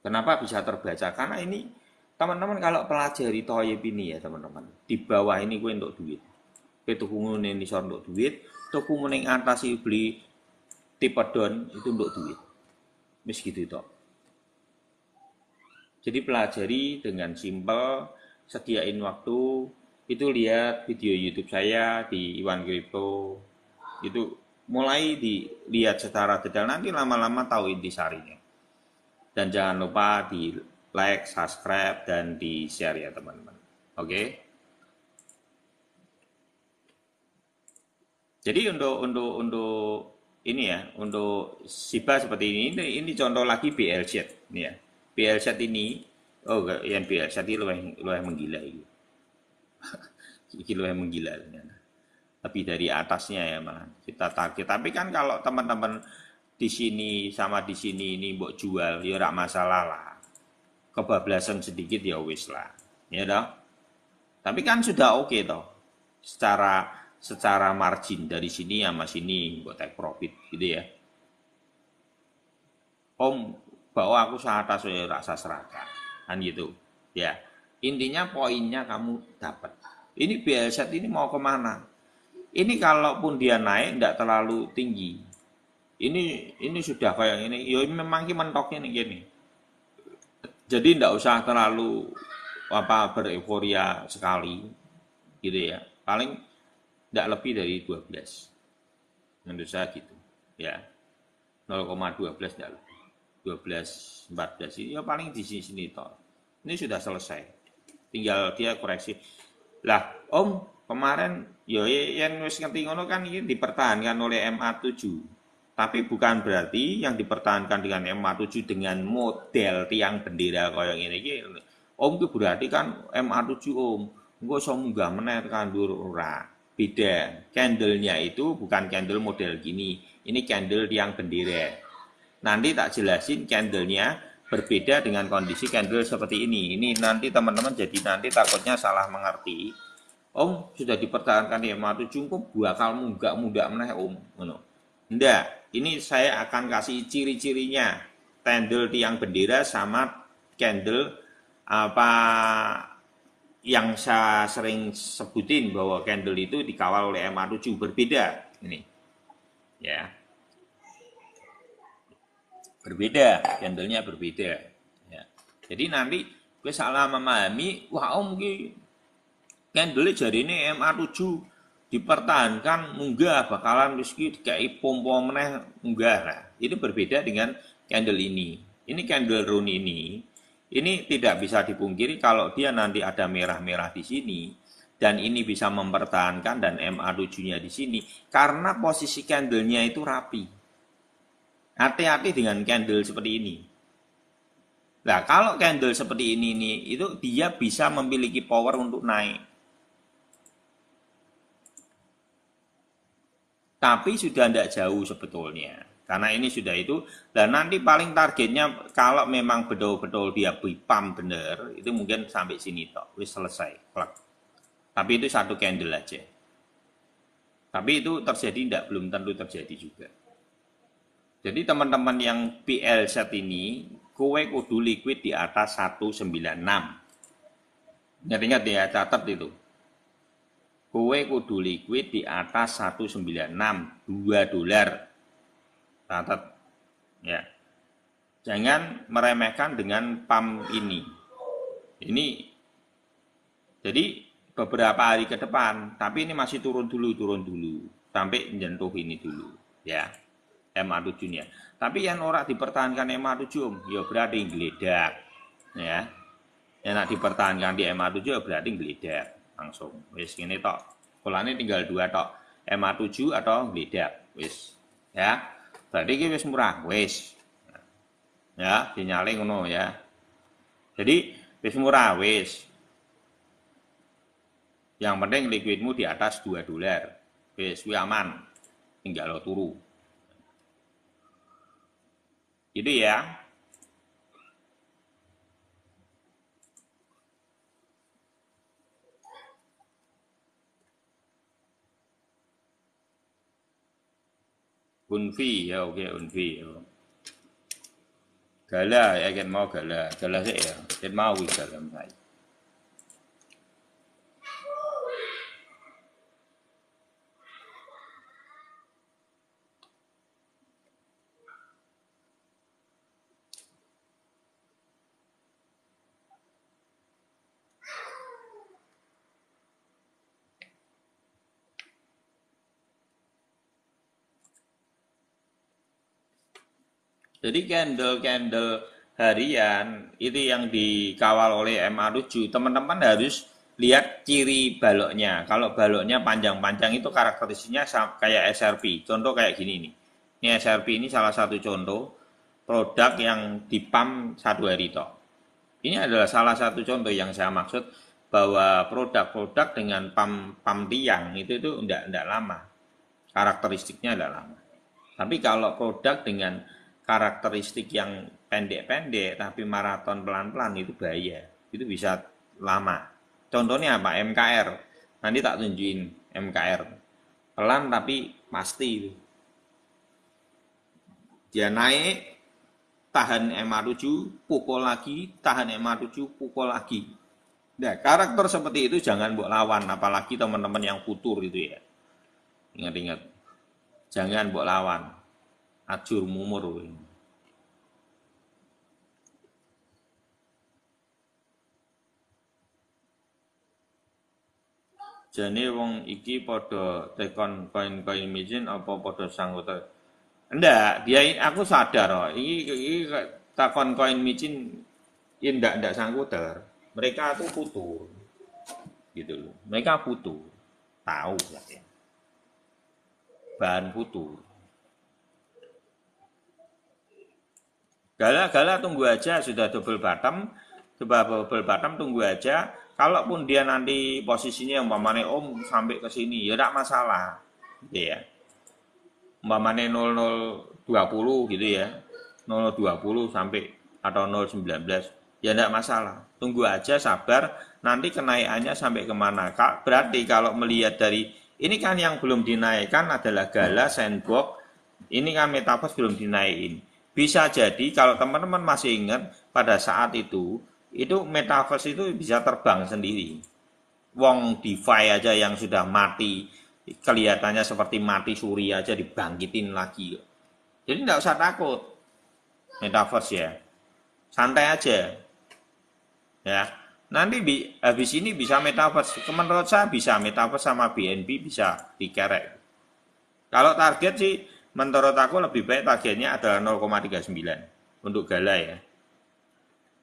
Kenapa bisa terbaca? Karena ini teman-teman kalau pelajari toyib ini ya teman-teman, di bawah ini gue untuk duit. Gue tuku nguning ini untuk duit, tuku nguning atas beli tipe down itu untuk duit. Mis gitu toh. Jadi pelajari dengan simpel, sediain waktu, itu lihat video YouTube saya di Iwan Crypto. Itu mulai dilihat secara detail, nanti lama-lama tahu intisarinya. Dan jangan lupa di like, subscribe, dan di share ya teman-teman. Oke. Jadi untuk ini ya, untuk SIBA seperti ini contoh lagi BLZ ini ya. BLZ ini, yang BLZ ini luwih menggila ini. Ini luwih menggila ternyata. Lebih dari atasnya ya malah kita target. Tapi kan kalau teman-teman di sini sama di sini ini mbok jual ya ora masalah lah. Kebablasan sedikit ya wis lah. Ya toh. Tapi kan sudah oke toh. secara margin dari sini sama sini buat take profit gitu ya. Om bawa aku seatas rasa seraka kan gitu ya. Intinya poinnya kamu dapat. Ini BLZ ini mau kemana? Ini kalaupun dia naik tidak terlalu tinggi. Ini sudah kayak ini. Ya memang mentoknya nih gini. Jadi tidak usah terlalu bereforia sekali gitu ya. Paling tidak lebih dari 12. Menurut saya gitu ya. 0,12 tidak lebih. 12 14 ini ya paling di sini toh. Ini sudah selesai. Tinggal dia koreksi. Lah, Om, kemarin ya yang wis ngerti ngono kan ini dipertahankan oleh MA7. Tapi bukan berarti yang dipertahankan dengan MA7 dengan model tiang bendera kayak ngene iki. Om itu berarti kan MA7 Om. Engko iso munggah meneh tekan dhuwur ora. Beda. Candle-nya itu bukan candle model gini. Ini candle tiang bendera. Nanti tak jelasin candle-nya berbeda dengan kondisi candle seperti ini. Ini nanti teman-teman jadi nanti takutnya salah mengerti. Om sudah dipertahankan di MA7 kok bakal munggah meneh Om. Ngono. Ndak, ini saya akan kasih ciri-cirinya. Candle tiang bendera sama candle yang saya sering sebutin bahwa candle itu dikawal oleh MA7 berbeda. Ini. Ya. Berbeda, candlenya berbeda. Ya. Jadi nanti gue salah memahami, wah Om ki candle jadi ini MA7 dipertahankan munggah bakalan meski dikai pompo meneh munggah. Nah, itu berbeda dengan candle ini. Ini candle run ini tidak bisa dipungkiri kalau dia nanti ada merah-merah di sini dan ini bisa mempertahankan dan MA7-nya di sini karena posisi candlenya itu rapi. Hati-hati dengan candle seperti ini. Nah, kalau candle seperti ini itu dia bisa memiliki power untuk naik. Tapi sudah tidak jauh sebetulnya. Karena ini sudah itu. Dan nanti paling targetnya kalau memang betul-betul dia pump bener, itu mungkin sampai sini toh, wis selesai. Plak. Tapi itu satu candle aja. Tapi itu terjadi belum tentu terjadi juga. Jadi teman-teman yang PLZ ini, kowe kudu liquid di atas 196. Ingat-ingat ya, catat itu. Kowe kudu liquid di atas 196, $2. Catat. Ya. Jangan meremehkan dengan pump ini. Ini jadi beberapa hari ke depan, tapi ini masih turun dulu sampai menyentuh ini dulu, ya. MA7-nya. Tapi yang ora dipertahankan MA7, ya berarti geledak. Ya. Yang nak dipertahankan di MA7 ya berarti geledak langsung. Wis ngene tok. Kulane tinggal 2 tok. MA7 atau geledak. Wis. Ya. Berarti iki wis murah, wis. Ya, dinyale ngono ya. Jadi wis murah, wis. Yang penting liquidmu di atas $2. Wis, kuwi aman. Tinggal lo turu. Itu ya. Unfi ya, oke Unfi. Gala ya kan mau gala sih ya. Kan mau gala saya. Jadi candle harian itu yang dikawal oleh MA7. Teman-teman harus lihat ciri baloknya. Kalau baloknya panjang-panjang itu karakteristiknya kayak SRP. Contoh kayak gini nih. Ini SRP ini salah satu contoh produk yang dipump 1 hari toh. Ini adalah salah satu contoh yang saya maksud bahwa produk-produk dengan pump tiang itu enggak lama. Karakteristiknya enggak lama. Tapi kalau produk dengan karakteristik yang pendek-pendek tapi maraton pelan-pelan itu bahaya. Itu bisa lama. Contohnya apa? MKR. Nanti tak tunjukin MKR. Pelan tapi pasti itu. Dia naik, tahan MA7, pukul lagi, tahan MA7, pukul lagi. Nah, karakter seperti itu jangan buat lawan, apalagi teman-teman yang futur itu ya. Ingat-ingat, jangan buat lawan. Ajur mumur. Jane wong iki padha tekon koin-koin micin apa padha sangguter. Enggak, dia aku sadar oh, iki takon koin micin ini enggak sangguter. Mereka tuh futur. Gitu loh. Mereka futur. Tahu lah ya. Bahan futur. Gala-gala tunggu aja sudah double bottom, coba double bottom tunggu aja. Kalaupun dia nanti posisinya umpamanya om sampai ke sini ya tidak masalah, gitu ya. Umpamanya 0020 gitu ya, 0020 sampai atau 019 ya tidak masalah. Tunggu aja sabar, nanti kenaikannya sampai kemana. Berarti kalau melihat dari ini kan yang belum dinaikkan adalah Gala, Sandbox, ini kan Metaverse belum dinaikin. Bisa jadi kalau teman-teman masih ingat pada saat itu Metaverse itu bisa terbang sendiri. Wong DeFi aja yang sudah mati, kelihatannya seperti mati suri aja dibangkitin lagi. Jadi tidak usah takut Metaverse ya. Santai aja. Ya. Nanti habis ini bisa Metaverse. Menurut saya bisa Metaverse sama BNB bisa dikerek. Kalau target sih menurut aku lebih baik targetnya adalah 0,39 untuk Gala ya.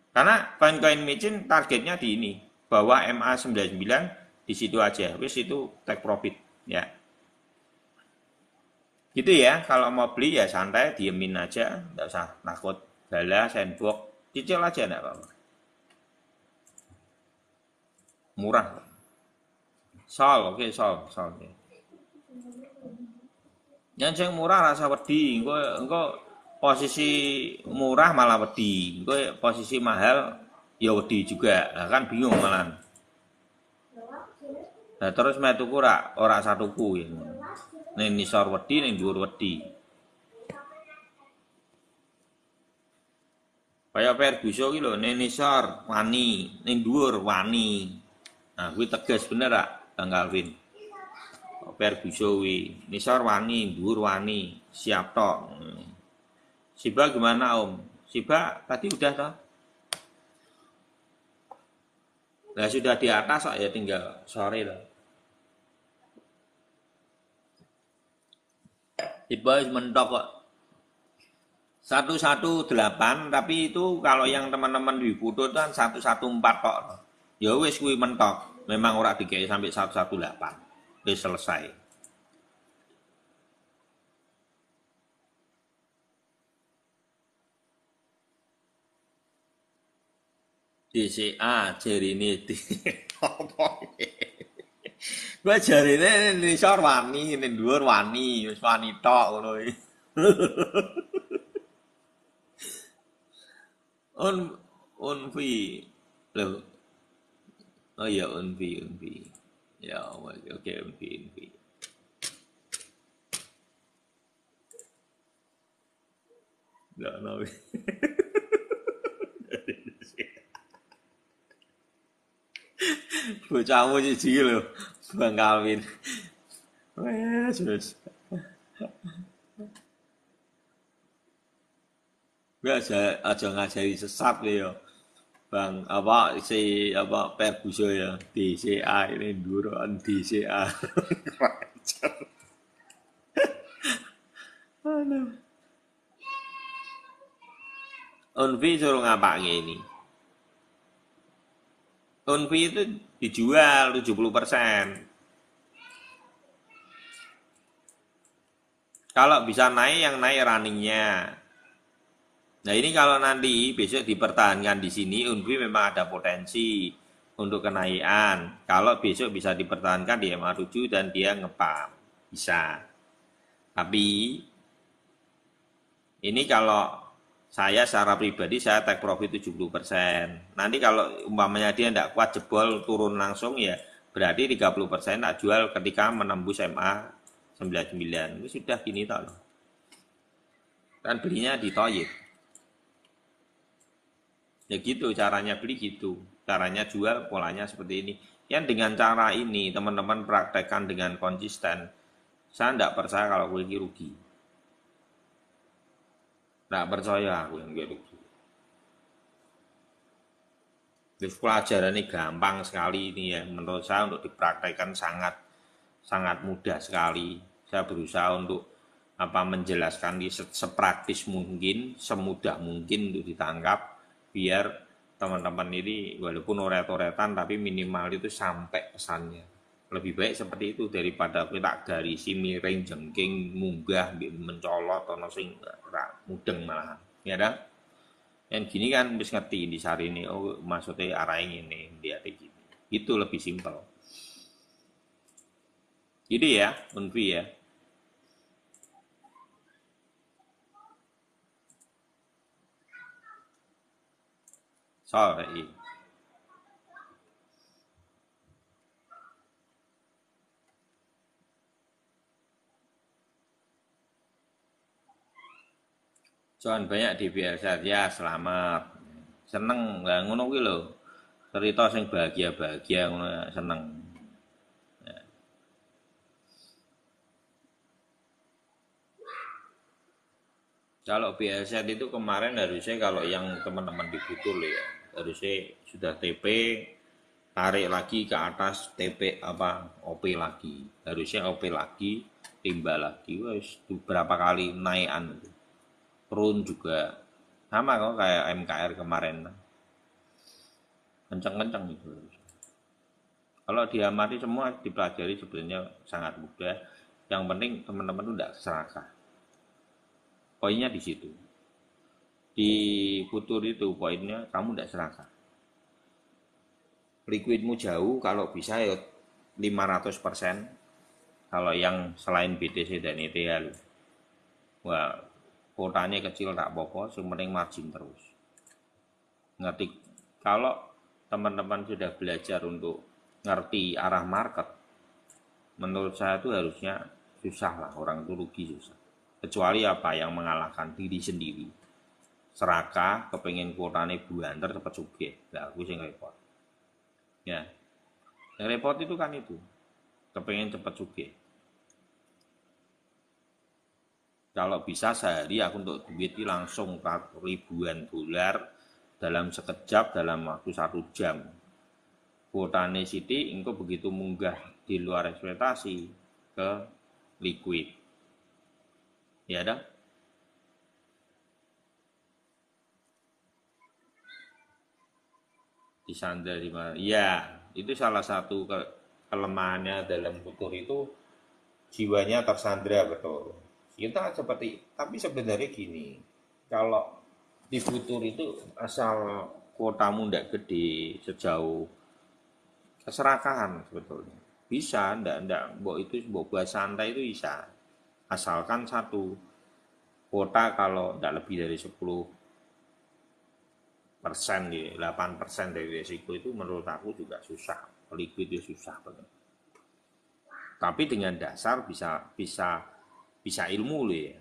Karena koin-koin micin targetnya di ini, bahwa MA99 di situ aja. Wis itu take profit ya. Gitu ya, kalau mau beli ya santai, diemin aja, enggak usah takut. Gala, Sandbox, cicil aja enggak apa-apa. Murah. Sol, oke, sol. Okay. Yang murah rasa wedi, engko posisi murah malah wedi, engko posisi mahal ya wedi juga. Nah, kan bingung malah. Nah, terus metu tuku ora satuku ya. Ning nisor wedi, ning dhuwur wedi. Kaya Ferguson iki lho, ning nisor wani, ning dhuwur wani. Nah, kuwi tegas bener ah, Bang Calvin. Ferguson wi, nisor wani, dhuwur wani, siap tok. Siba gimana Om? Siba tadi udah toh? Nah sudah di atas kok ya tinggal sore loh. Siba mentok kok. 118 tapi itu kalau yang teman-teman di foto itu kan 114 kok. Ya wis kuwi mentok. Memang ora dikei sampai 118. Wis selesai. DCA jarine apa? Gue jarine nisor wani, ning dhuwur wani, wis wani tok ngono iki. Unvi. Loh. Oh iya Unvi. Ya, oke Unvi. Enggak tahu. Bocahmu siji lho, Bang Calvin. Wes. Gue aja ngajari sesat ya. Bang Ferguson ya, DCA ini duron DCA. Aduh. Unvi suruh ngapake ini? Unvi itu dijual 70%. Kalau bisa naik yang naik runningnya. Nah ini kalau nanti besok dipertahankan di sini, Unvi memang ada potensi untuk kenaikan. Kalau besok bisa dipertahankan di MA7 dan dia ngepam, bisa. Tapi ini kalau saya secara pribadi saya take profit 70%. Nanti kalau umpamanya dia tidak kuat jebol turun langsung ya berarti 30% tak jual ketika menembus MA 99 itu sudah gini toh loh. Kan belinya di Toyib. Ya gitu caranya beli gitu. Caranya jual polanya seperti ini. Yang dengan cara ini teman-teman praktekkan dengan konsisten. Saya tidak percaya kalau gue rugi. Tidak percaya aku yang gue rugi. Pelajaran ini gampang sekali ini ya. Menurut saya untuk dipraktekkan sangat sangat mudah sekali. Saya berusaha untuk menjelaskan ini sepraktis mungkin, semudah mungkin untuk ditangkap, biar teman-teman ini walaupun oret-oretan tapi minimal itu sampai pesannya. Lebih baik seperti itu daripada kita garisi miring jengking munggah mencolot atau sing mudeng malah. Ya dah. Yang gini kan bisa ngerti di sari ini, oh maksudnya arahnya ini dia gini. Itu lebih simpel. Jadi ya, Unfi ya. Sore ini. Jangan banyak di biasa ya, selamat. Seneng nggak ngono kuwi lho. Cerita sing bahagia-bahagia ngono seneng. Ya. Kalau biasa itu kemarin harusnya kalau yang teman-teman di Butul ya, harusnya sudah TP tarik lagi ke atas TP OP lagi. Harusnya OP lagi, timba lagi. Wes beberapa kali naikan itu. Perun juga sama kok kayak MKR kemarin. Kenceng-kenceng itu. Kalau diamati semua dipelajari sebenarnya sangat mudah. Yang penting teman-teman itu tidak serakah. Poinnya di situ. Di futur itu poinnya kamu tidak serakah. Liquidmu jauh kalau bisa ya 500%. Kalau yang selain BTC dan ETH. Wah, kotanya kecil tak apa-apa, sementing margin terus. Ngerti kalau teman-teman sudah belajar untuk ngerti arah market, menurut saya itu harusnya susah lah, orang itu rugi susah. Kecuali yang mengalahkan diri sendiri. Serakah, kepengen kuotane buanter cepet sugih. Lah aku sing repot. Ya. Yang repot itu kan itu. Kepengen cepet sugih. Kalau bisa sehari aku untuk duit langsung ribuan dolar dalam sekejap dalam waktu 1 jam. Kuotane Siti engko begitu munggah di luar ekspektasi ke liquid. Ya dah. Disandra di mana? Ya, itu salah satu kelemahannya dalam futur itu jiwanya tersandra betul. Kita seperti, tapi sebenarnya gini, kalau di futur itu asal kuotamu ndak gede sejauh keserakahan sebetulnya bisa ndak mbok buat santai itu bisa asalkan satu kuota kalau ndak lebih dari 10% ya 8% dari resiko itu menurut aku juga susah liquid itu susah banget tapi dengan dasar bisa ilmu loh ya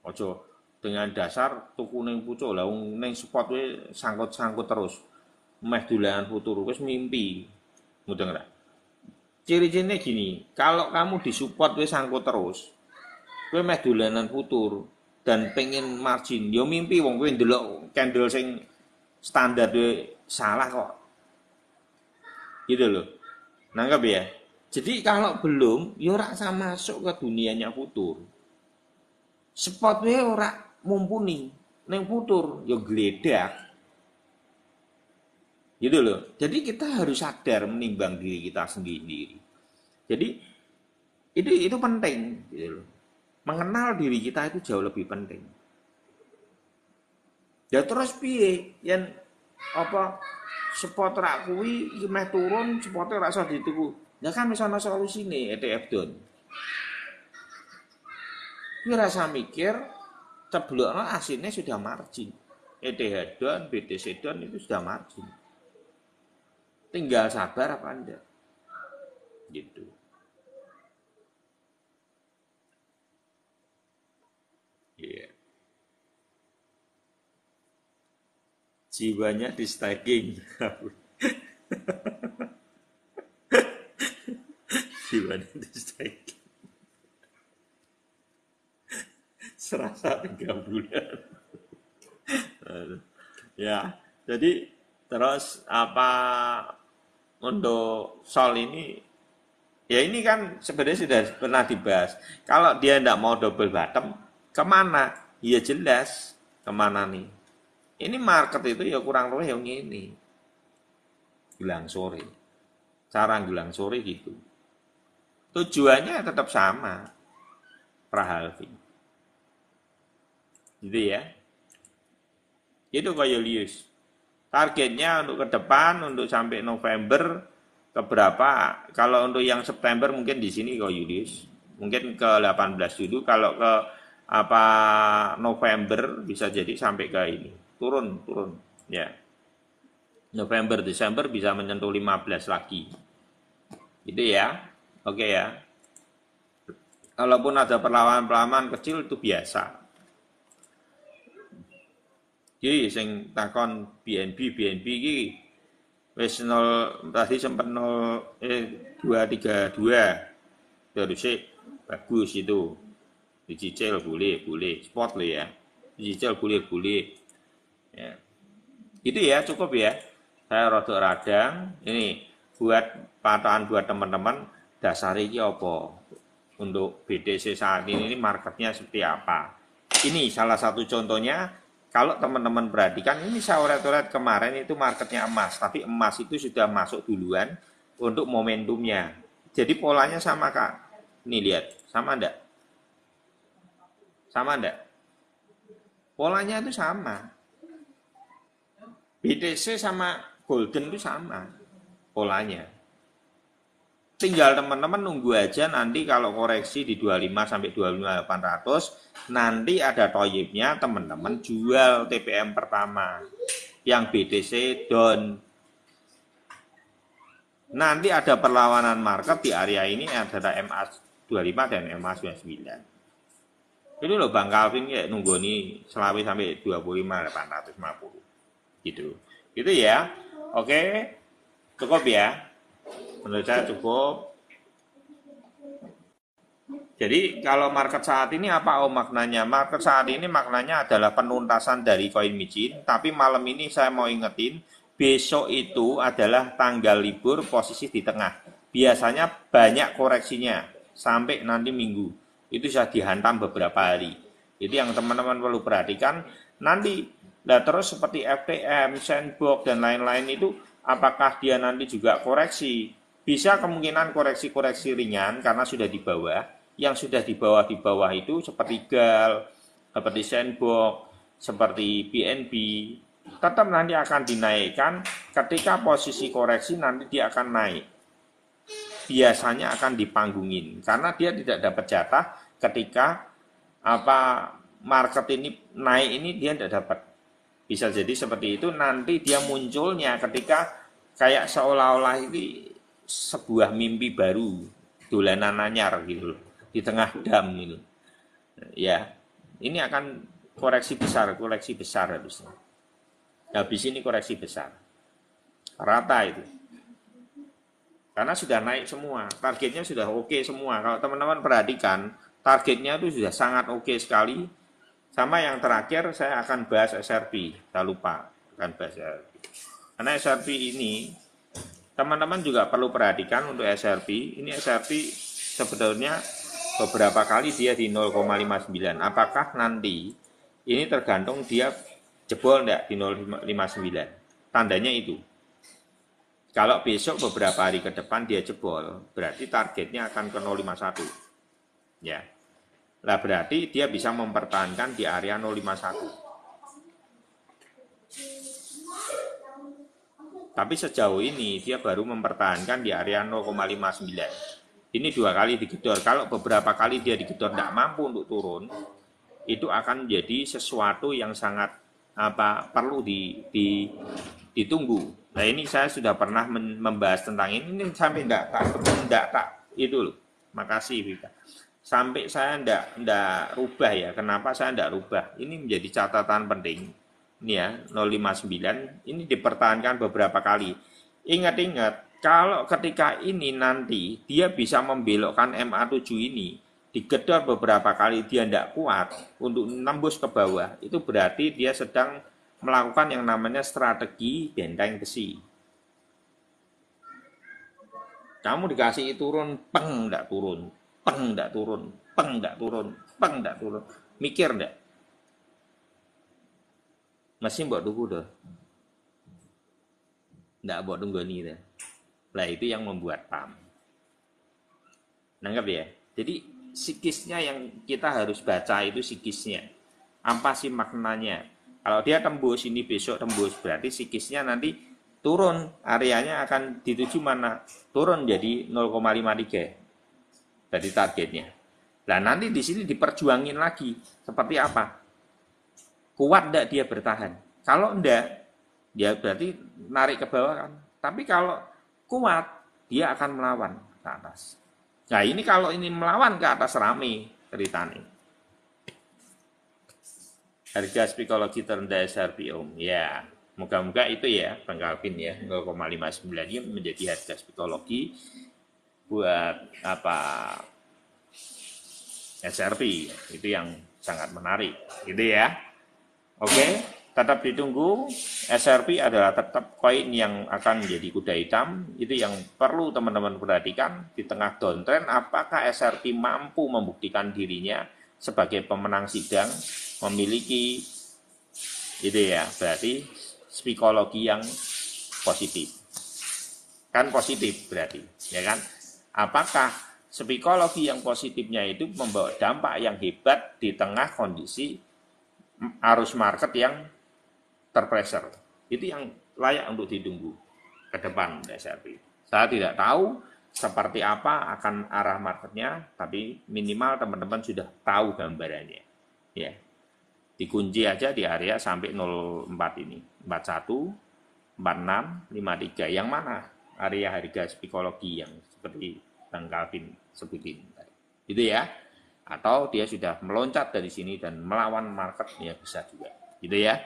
ojo dengan dasar tuku ning pucuk lah ning spot we sangkut-sangkut terus meh dolanan futur wis mimpi mudeng ra ciri-cirinya gini kalau kamu disupport we sangkut terus kowe meh dolanan futur dan pengen margin yo mimpi wong kowe ndelok candle sing standar salah kok gitu loh nangkep ya jadi kalau belum yo ora usah masuk ke dunianya futur spot we ora mumpuni neng futur yo gledak gitu loh jadi kita harus sadar menimbang diri kita sendiri jadi itu penting gitu loh mengenal diri kita itu jauh lebih penting ya terus piye yen spot rak kuwi iki meh turun spote ora iso dituku ya kan wis ana solusine ETF don kuwi rasa mikir ceblokno asine sudah margin ETH don BTC don itu sudah margin tinggal sabar apa enggak gitu Jiwanya di stacking. Jiwanya di stacking. Serasa 3 bulan. Ya, jadi terus apa untuk Sol ini, ya ini kan sebenarnya sudah pernah dibahas. Kalau dia tidak mau double bottom, kemana? Ya jelas kemana nih. Ini market itu ya kurang lebih yang ini. Gelang sore. Cara gelang sore gitu. Tujuannya tetap sama. Prahalving. Gitu ya. Itu Ko Julius. Targetnya untuk ke depan, untuk sampai November, ke berapa? Kalau untuk yang September mungkin di sini Ko Julius. Mungkin ke 18 dulu. Kalau ke apa November bisa jadi sampai ke ini. Turun. Ya. November, Desember bisa menyentuh 15 lagi. Gitu ya. Oke ya. Kalaupun ada perlawanan-perlawanan kecil itu biasa. Jadi sing takon BNB iki wis 0 tadi sempat 232. Terus bagus itu. Dicicil boleh. Spot lo ya. Dicicil boleh. Ya. Itu ya cukup ya. Saya rodok radang. Ini buat patokan buat teman-teman dasar ini apa? Untuk BTC saat ini marketnya seperti apa? Ini salah satu contohnya. Kalau teman-teman perhatikan, ini saya urat-urat kemarin itu marketnya emas. Tapi emas itu sudah masuk duluan untuk momentumnya. Jadi polanya sama Kak. Nih lihat, sama enggak? Sama enggak? Polanya itu sama. BTC sama Golden itu sama polanya. Tinggal teman-teman nunggu aja nanti kalau koreksi di 25 sampai 25.800 nanti ada toyibnya teman-teman jual TPM pertama yang BTC down. Nanti ada perlawanan market di area ini ada MA25 dan MA99. Ini loh Bang Calvin ya nunggu nih selawi sampai 25.850 gitu. Gitu ya. Oke. Cukup ya. Menurut saya cukup. Jadi kalau market saat ini apa maknanya? Market saat ini maknanya adalah penuntasan dari koin micin. Tapi malam ini saya mau ingetin, besok itu adalah tanggal libur posisi di tengah. Biasanya banyak koreksinya sampai nanti minggu. Itu sudah dihantam beberapa hari. Itu yang teman-teman perlu perhatikan. Nanti, nah terus seperti FTM, Sandbox, dan lain-lain itu, apakah dia nanti juga koreksi? Bisa kemungkinan koreksi-koreksi ringan karena sudah di bawah. Yang sudah di bawah itu seperti GAL, seperti Sandbox, seperti BNB. Tetap nanti akan dinaikkan ketika posisi koreksi nanti dia akan naik. Biasanya akan dipanggungin karena dia tidak dapat jatah ketika market ini naik ini dia tidak dapat. Bisa jadi seperti itu nanti dia munculnya ketika kayak seolah-olah ini sebuah mimpi baru, dolanan anyar gitu loh, di tengah dam gitu. Ya, ini akan koreksi besar harusnya. Habis ini koreksi besar. Rata itu. Karena sudah naik semua, targetnya sudah oke semua. Kalau teman-teman perhatikan, targetnya itu sudah sangat oke sekali. Sama yang terakhir saya akan bahas SRP, saya lupa akan bahas SRP. Karena SRP ini teman-teman juga perlu perhatikan untuk SRP. Ini SRP sebetulnya beberapa kali dia di 0,59. Apakah nanti ini tergantung dia jebol enggak di 0,59. Tandanya itu. Kalau besok beberapa hari ke depan dia jebol, berarti targetnya akan ke 0,51. Ya. Lah berarti dia bisa mempertahankan di area 0,51. Tapi sejauh ini dia baru mempertahankan di area 0,59. Ini 2 kali digedor. Kalau beberapa kali dia digedor tidak mampu untuk turun, itu akan menjadi sesuatu yang sangat perlu ditunggu. Nah ini saya sudah pernah membahas tentang ini sampai enggak tak itu loh. Makasih Vika. Sampai saya enggak rubah ya. Kenapa saya enggak rubah? Ini menjadi catatan penting. ini ya 059 ini dipertahankan beberapa kali. Ingat-ingat, kalau ketika ini nanti dia bisa membelokkan MA7 ini, digedor beberapa kali dia tidak kuat untuk nembus ke bawah, itu berarti dia sedang melakukan yang namanya strategi benteng besi. Kamu dikasih turun, peng enggak turun, peng enggak turun, peng enggak turun, peng enggak turun. Mikir enggak? Masih mbok tuku dah. Enggak mbok tunggoni dah. Lah itu yang membuat pam. Nanggap ya. Jadi psikisnya yang kita harus baca itu psikisnya. Apa sih maknanya? Kalau dia tembus ini besok tembus, berarti psikisnya nanti turun, areanya akan dituju mana? Turun jadi 0,53. Jadi targetnya. Nah nanti di sini diperjuangin lagi. Seperti apa? Kuat enggak dia bertahan? Kalau enggak, dia berarti narik ke bawah kan. Tapi kalau kuat, dia akan melawan ke atas. Nah ini kalau ini melawan ke atas rame ceritanya. Harga psikologi terendah SRP Om. Ya, moga-moga itu ya Bang Calvin ya 0,59 ini menjadi harga psikologi buat apa SRP itu yang sangat menarik gitu ya. Oke, tetap ditunggu. SRP adalah tetap koin yang akan menjadi kuda hitam. Itu yang perlu teman-teman perhatikan di tengah downtrend. Apakah SRP mampu membuktikan dirinya sebagai pemenang sidang, memiliki itu ya, berarti psikologi yang positif. Kan positif berarti, ya kan? Apakah psikologi yang positifnya itu membawa dampak yang hebat di tengah kondisi arus market yang terpressure? Itu yang layak untuk ditunggu ke depan SRP. Saya tidak tahu seperti apa akan arah marketnya, tapi minimal teman-teman sudah tahu gambarannya. Ya, dikunci aja di area sampai 04 ini, 41, 46, 53. Yang mana area harga psikologi yang seperti Bang Calvin sebutin tadi. Gitu ya. Atau dia sudah meloncat dari sini dan melawan market, ya bisa juga. Gitu ya.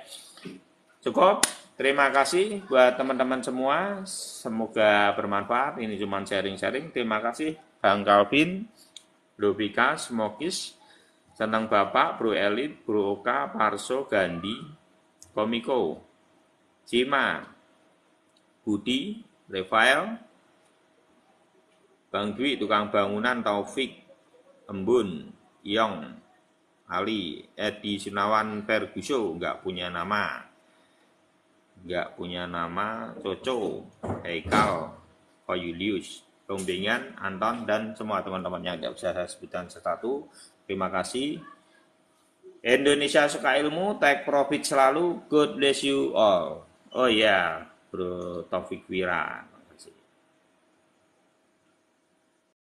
Cukup. Terima kasih buat teman-teman semua. Semoga bermanfaat. Ini cuma sharing-sharing. Terima kasih Bang Calvin, Bro Vika, Smokis, Senang Bapak, Bro Elit, Bro Oka, Parso, Gandhi, Komiko, Cima, Budi, Refael, Bang Dwi, Tukang Bangunan, Taufik, Embun, Yong, Ali, Edi Sunawan, Ferguso, nggak punya nama, Coco, Haikal, Koyulius, Rombingan, Anton, dan semua teman-teman yang tidak bisa saya sebutkan satu. Terima kasih. Indonesia suka ilmu, take profit selalu. God bless you all. Oh ya, Bro Taufik Wira.